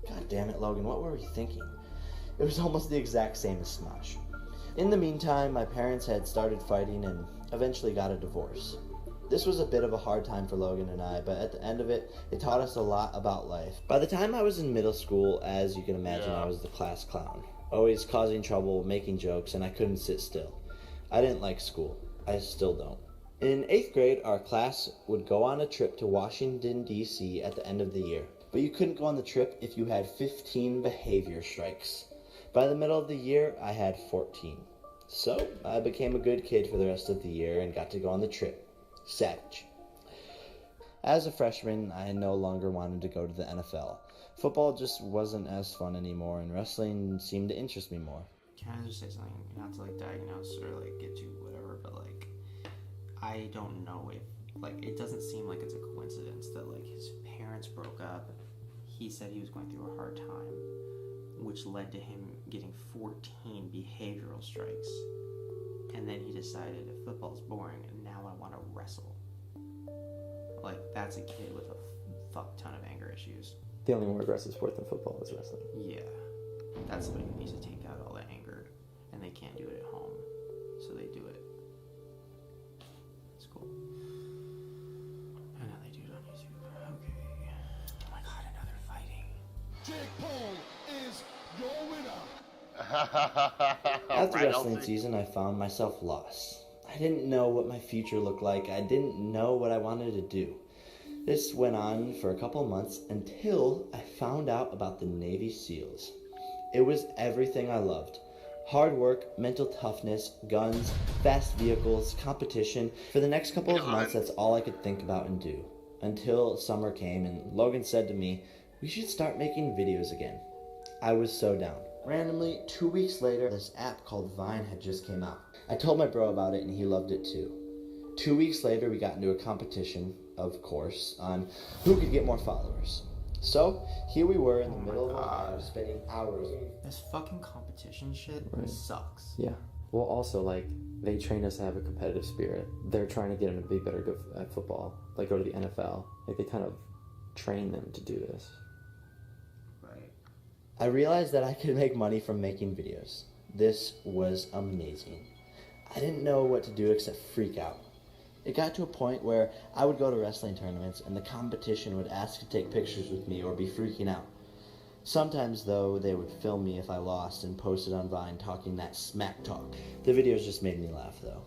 God damn it, Logan, what were we thinking? It was almost the exact same as Smosh. In the meantime, my parents had started fighting and eventually got a divorce. This was a bit of a hard time for Logan and I, but at the end of it, it taught us a lot about life. By the time I was in middle school, as you can imagine, I was the class clown. Always causing trouble, making jokes, and I couldn't sit still. I didn't like school. I still don't. In 8th grade, our class would go on a trip to Washington, D.C. at the end of the year. But you couldn't go on the trip if you had 15 behavior strikes. By the middle of the year, I had 14. So, I became a good kid for the rest of the year and got to go on the trip. Savage. As a freshman, I no longer wanted to go to the NFL. Football just wasn't as fun anymore, and wrestling seemed to interest me more. Can I just say something, not to like diagnose or like get you whatever, but like, I don't know if, like, it doesn't seem like it's a coincidence that like his parents broke up. He said he was going through a hard time, which led to him getting 14 behavioral strikes. And then he decided if football's boring, now I want to wrestle. Like, that's a kid with a fuck ton of anger issues. The only more aggressive sport than football is wrestling. Yeah. That's somebody who needs to take out all that anger, and they can't do it at home, so they do it. It's cool. I know they do it on YouTube. Okay. Oh my god, another fighting. Jake Paul is your winner. After wrestling season, I found myself lost. I didn't know what my future looked like. I didn't know what I wanted to do. This went on for a couple of months until I found out about the Navy SEALs. It was everything I loved. Hard work, mental toughness, guns, fast vehicles, competition. For the next couple of months, that's all I could think about and do. Until summer came and Logan said to me, we should start making videos again. I was so down. Randomly, 2 weeks later, this app called Vine had just came out. I told my bro about it and he loved it too. 2 weeks later, we got into a competition, of course, on who could get more followers. So, here we were in the middle of our lives, spending hours. This fucking competition shit sucks. Yeah. Well, also, like, they train us to have a competitive spirit. They're trying to get them to be better at football. Like, go to the NFL. Like, they kind of train them to do this. Right. I realized that I could make money from making videos. This was amazing. I didn't know what to do except freak out. It got to a point where I would go to wrestling tournaments and the competition would ask to take pictures with me or be freaking out. Sometimes, though, they would film me if I lost and post it on Vine talking that smack talk. The videos just made me laugh, though.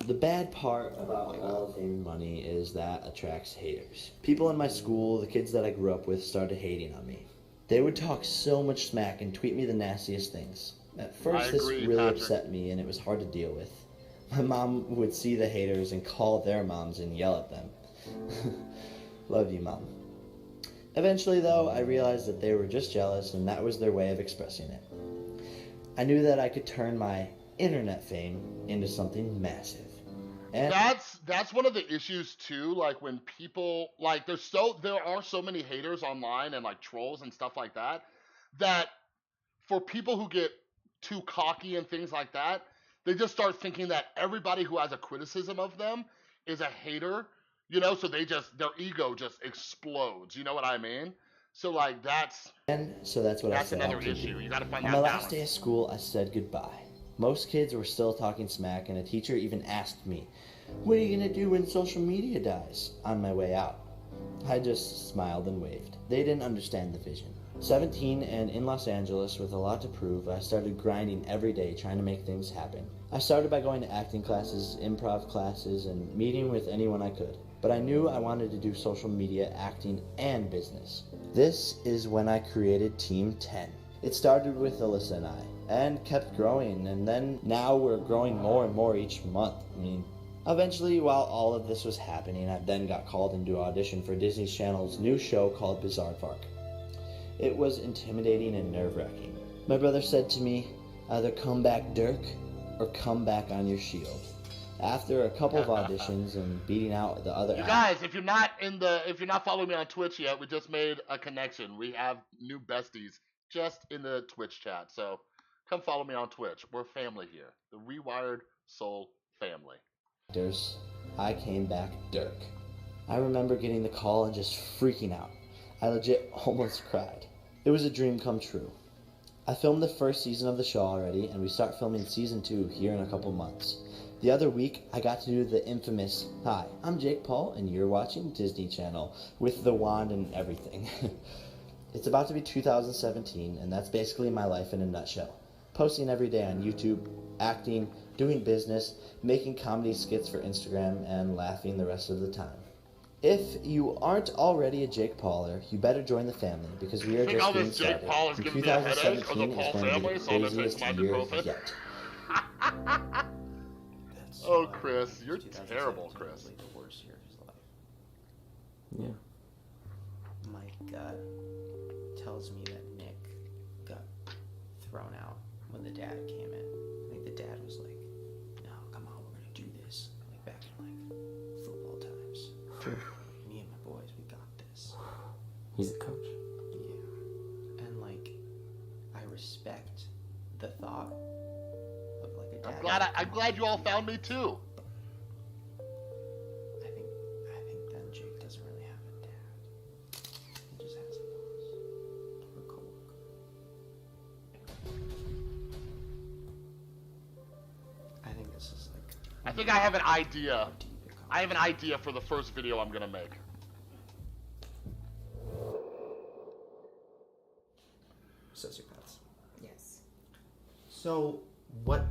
The bad part about all the fame and money is that attracts haters. People in my school, the kids that I grew up with, started hating on me. They would talk so much smack and tweet me the nastiest things. At first, this really upset me and it was hard to deal with. My mom would see the haters and call their moms and yell at them. Love you, Mom. Eventually, though, I realized that they were just jealous and that was their way of expressing it. I knew that I could turn my internet fame into something massive. And that's one of the issues too, like when people like there are so many haters online and like trolls and stuff like that, that for people who get too cocky and things like that, they just start thinking that everybody who has a criticism of them is a hater, you know, so their ego just explodes, you know what I mean? So like that's what I set another out to issue. do. You gotta find On that my balance. last day of school, I said goodbye. Most kids were still talking smack, and a teacher even asked me, "What are you gonna do when social media dies?" on my way out. I just smiled and waved. They didn't understand the vision. 17 and in Los Angeles with a lot to prove, I started grinding every day trying to make things happen. I started by going to acting classes, improv classes, and meeting with anyone I could. But I knew I wanted to do social media, acting, and business. This is when I created Team 10. It started with Alyssa and I, and kept growing, and then now we're growing more and more each month. Eventually, while all of this was happening, I then got called into audition for Disney Channel's new show called Bizarre Park. It was intimidating and nerve-wracking. My brother said to me, either come back Dirk, or come back on your shield. After a couple of auditions and beating out the other You guys, if you're not following me on Twitch yet, we just made a connection. We have new besties just in the Twitch chat. So come follow me on Twitch. We're family here. The Rewired Soul family. I came back Dirk. I remember getting the call and just freaking out. I legit almost cried. It was a dream come true. I filmed the first season of the show already, and we start filming season 2 here in a couple months. The other week, I got to do the infamous, "Hi, I'm Jake Paul, and you're watching Disney Channel," with the wand and everything. It's about to be 2017, and that's basically my life in a nutshell. Posting every day on YouTube, acting, doing business, making comedy skits for Instagram, and laughing the rest of the time. If you aren't already a Jake Pauler, you better join the fammy, because we are just all getting this Jake started. Paul is And giving me a headache, or the 2017 Paul is going to family, be the so I'm gonna take craziest some year ibuprofen. yet. Oh, Chris, you're terrible, Chris. The worst year of his life. Yeah. My gut tells me that Nick got thrown out when the dad came in. I think the dad was like, "No, come on, we're gonna do this." Like back in like football times. Sure. Me and my boys, we got this. He's the coach. Yeah. And like, I respect the thought of like a dad. I'm glad you all found me too. I think then Jake doesn't really have a dad. He just has a boss. Or a coworker. I think this is like. I think I have an idea. I have an idea for the first video I'm gonna make. Sociopaths. Yes. So, what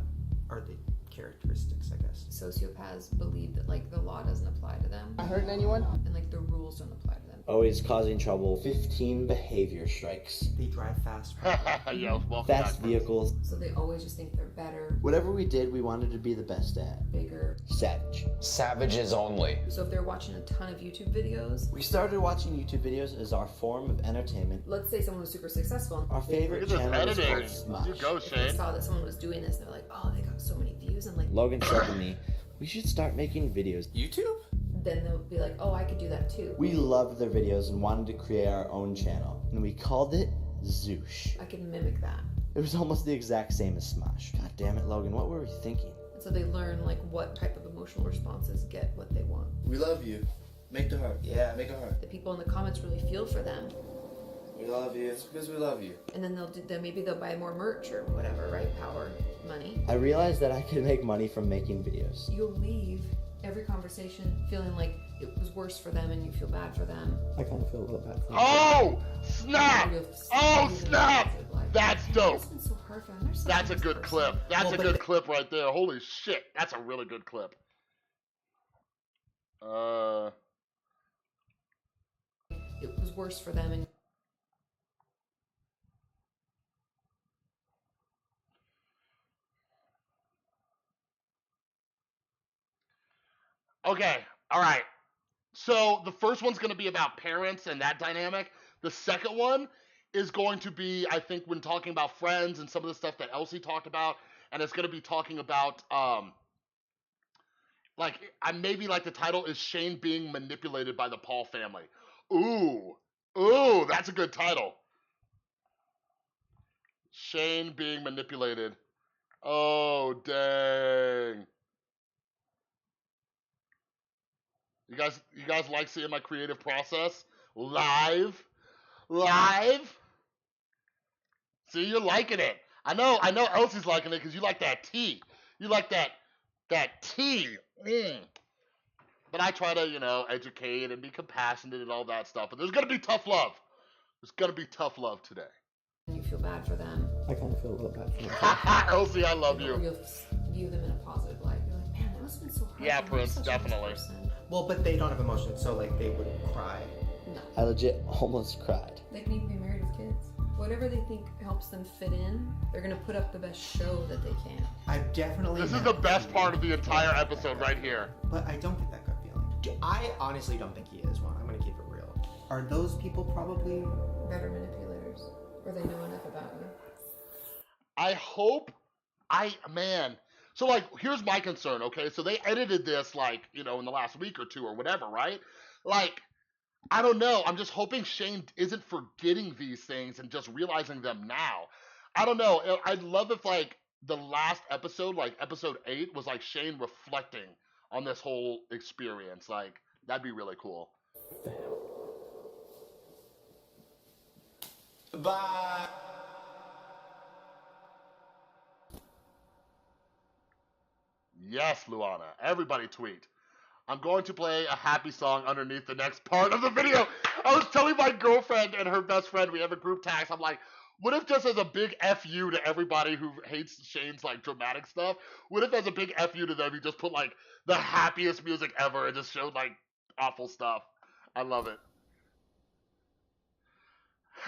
are the characteristics, I guess? Sociopaths believe that like the law doesn't apply to them. Not hurting anyone? And like the rules don't apply to them. Always causing trouble. 15 behavior strikes. They drive fast. Yeah, Fast vehicles. So they always just think they're better, Whatever we did, we wanted to be the best at. bigger. Savage. Savages only. So if they're watching a ton of YouTube videos, We started watching YouTube videos as our form of entertainment. let's say someone was super successful. Our favorite Look at channel this is called editing. Smosh. You go, If they Shane. saw that someone was doing this, they're like, oh, they got so many views. And like, Logan said to me, we should start making videos. YouTube? then they'll be like, oh, I could do that too. We loved their videos and wanted to create our own channel. And we called it Zoosh. I can mimic that. It was almost the exact same as Smosh. God damn it, Logan, what were we thinking? And so they learn like what type of emotional responses get what they want. We love you. Make the heart. Yeah, make a heart. The people in the comments really feel for them. We love you. It's because we love you. And then maybe they'll buy more merch or whatever, right? Power, money. I realized that I could make money from making videos. You'll leave every conversation feeling like it was worse for them and you feel bad for them. I kind of feel a little bad for them. Oh, snap! Oh, snap! That's dope. It's been so hard for them. They're such That's a nice good person. clip. That's Well, a but good clip right there. Holy shit. That's a really good clip. It was worse for them and Okay, all right. So the first one's going to be about parents and that dynamic. The second one is going to be, I think, when talking about friends and some of the stuff that Elsie talked about, and it's going to be talking about, maybe like the title is Shane being manipulated by the Paul family. Ooh, that's a good title. Shane being manipulated. Oh, dang. You guys like seeing my creative process live? See, you're liking it. I know Elsie's liking it because you like that tea. You like that tea. But I try to, educate and be compassionate and all that stuff. But there's gonna be tough love. There's gonna be tough love today. you feel bad for them. I kind of feel a little bad for them. Elsie, I love Or you. you'll view them in a positive light. You're like, man, that must have been so hard. Yeah, for them. Prince, They're such a nice definitely. person." Well, but they don't have emotions, so like they wouldn't cry. No. I legit almost cried. They can even be married with kids. Whatever they think helps them fit in, they're gonna put up the best show that they can. I've definitely. This is the best part of the entire episode right here. But I don't get that gut feeling. I honestly don't think he is one. I'm gonna keep it real. Are those people probably Better manipulators, or they know enough about you. I hope, so like, here's my concern, okay? So they edited this in the last week or two or whatever, right? Like, I don't know. I'm just hoping Shane isn't forgetting these things and just realizing them now. I don't know. I'd love if the last episode, episode 8, was Shane reflecting on this whole experience. That'd be really cool. Bye. Yes, Luana. Everybody tweet. I'm going to play a happy song underneath the next part of the video. I was telling my girlfriend and her best friend, we have a group text. I'm like, what if just as a big F you to everybody who hates Shane's dramatic stuff, what if as a big F you to them, you just put the happiest music ever and just showed awful stuff? I love it.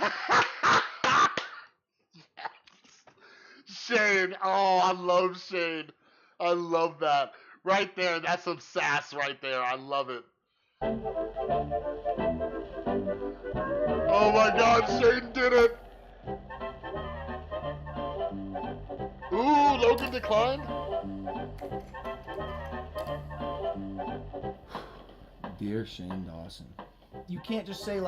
Yes. Shane. Oh, I love Shane. I love that. Right there, that's some sass right there. I love it. Oh my God, Shane did it. Ooh, Logan declined. Dear Shane Dawson. You can't just say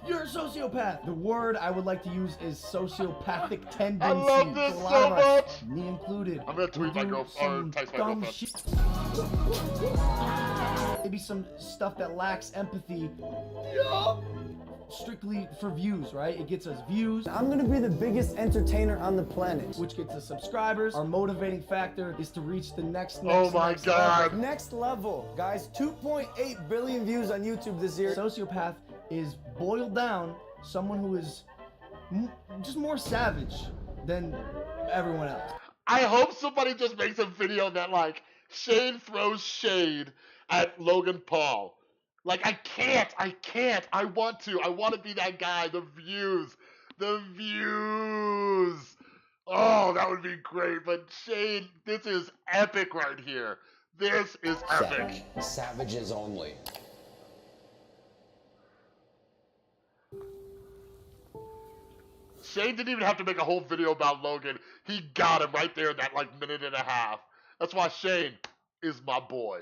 you're a sociopath. The word I would like to use is sociopathic tendency. I love this A lot so of us, much. me included. I'm gonna tweet my girlfriend or text my dumb girlfriend. shit. Maybe some stuff that lacks empathy. Yeah. Strictly for views, right? It gets us views. I'm gonna be the biggest entertainer on the planet. Which gets us subscribers. Our motivating factor is to reach the next Oh my God. Next level, guys. 2.8 billion views on YouTube this year. Sociopath is boiled down someone who is just more savage than everyone else. I hope somebody just makes a video that, like, Shane throws shade at Logan Paul. Like, I can't. I want to be that guy. The views. Oh, that would be great. But Shane, this is epic right here. This is epic. Savages only. Shane didn't even have to make a whole video about Logan. He got him right there in that, like, minute and a half. That's why Shane is my boy.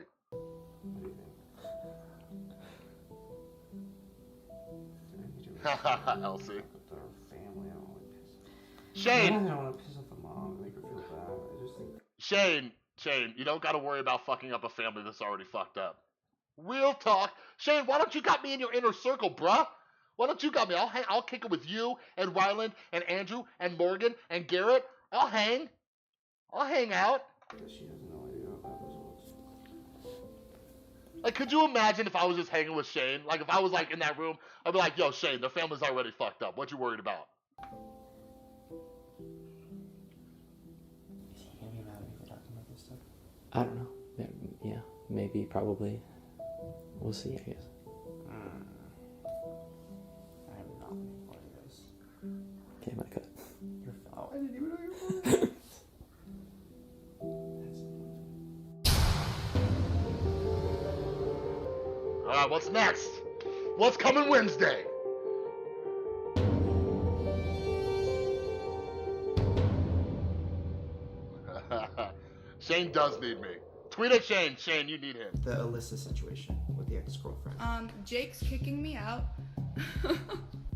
Elsie. Shane. I don't want to piss off the mom and make her feel bad. I just think. Shane, you don't got to worry about fucking up a family that's already fucked up. Real talk. Shane, why don't you got me in your inner circle, bruh? Why don't you got me? I'll kick it with you and Ryland and Andrew and Morgan and Garrett. I'll hang out. She has no idea about results. Like, could you imagine if I was just hanging with Shane? Like, if I was, like, in that room, I'd be like, yo, Shane, their family's already fucked up. What you worried about? Is he gonna be mad at me for talking about this stuff? I don't know. Yeah, maybe, probably. We'll see, I guess. I am not recording this. Okay, my cut. You're I didn't even know you were. Alright, what's next? What's coming Wednesday? Shane does need me. Tweet at Shane. Shane, you need him. The Alyssa situation with the ex-girlfriend. Jake's kicking me out.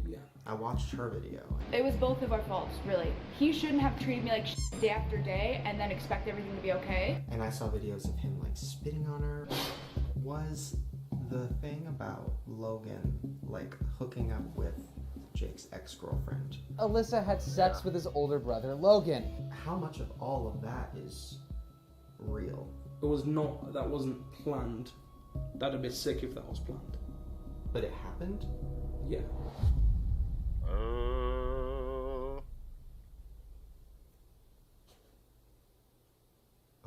Yeah. I watched her video. It was both of our faults, really. He shouldn't have treated me like shit day after day and then expect everything to be okay. And I saw videos of him, like, spitting on her. Was the thing about Logan, like, hooking up with Jake's ex-girlfriend? Alyssa had sex with his older brother, Logan. How much of all of that is real? It was not, that wasn't planned. That'd be sick if that was planned. But it happened? Yeah.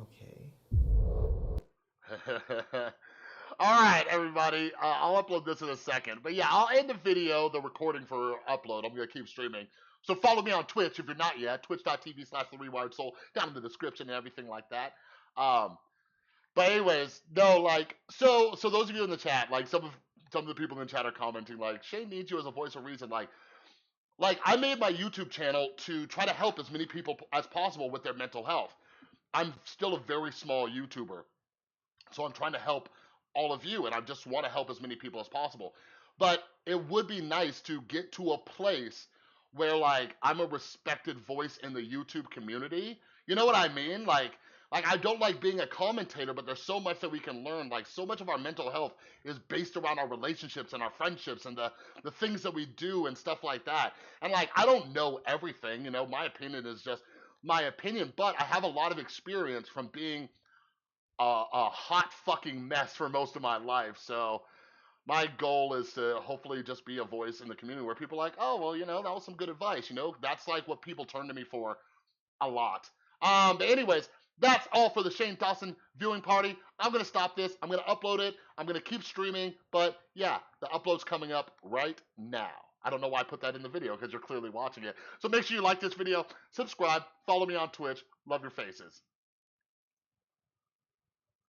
Okay. Alright, everybody. I'll upload this in a second. But yeah, I'll end the video, the recording for upload. I'm going to keep streaming. So follow me on Twitch if you're not yet. Twitch.tv/TheRewiredSoul. Down in the description and everything like that. But anyways, no, like, so those of you in the chat, like, some of the people in the chat are commenting, like, Shane needs you as a voice of reason. Like, I made my YouTube channel to try to help as many people as possible with their mental health. I'm still a very small YouTuber. So I'm trying to help all of you, and I just want to help as many people as possible. But it would be nice to get to a place where, like, I'm a respected voice in the YouTube community. You know what I mean? Like I don't like being a commentator, but there's so much that we can learn. Like, so much of our mental health is based around our relationships and our friendships and the things that we do and stuff like that. And, like, I don't know everything, you know, my opinion is just my opinion, but I have a lot of experience from being a hot fucking mess for most of my life. So my goal is to hopefully just be a voice in the community where people are like, oh, well, you know, that was some good advice. You know, that's like what people turn to me for a lot. But anyways, that's all for the Shane Dawson viewing party. I'm going to stop this. I'm going to upload it. I'm going to keep streaming. But yeah, the upload's coming up right now. I don't know why I put that in the video because you're clearly watching it. So make sure you like this video, subscribe, follow me on Twitch. Love your faces.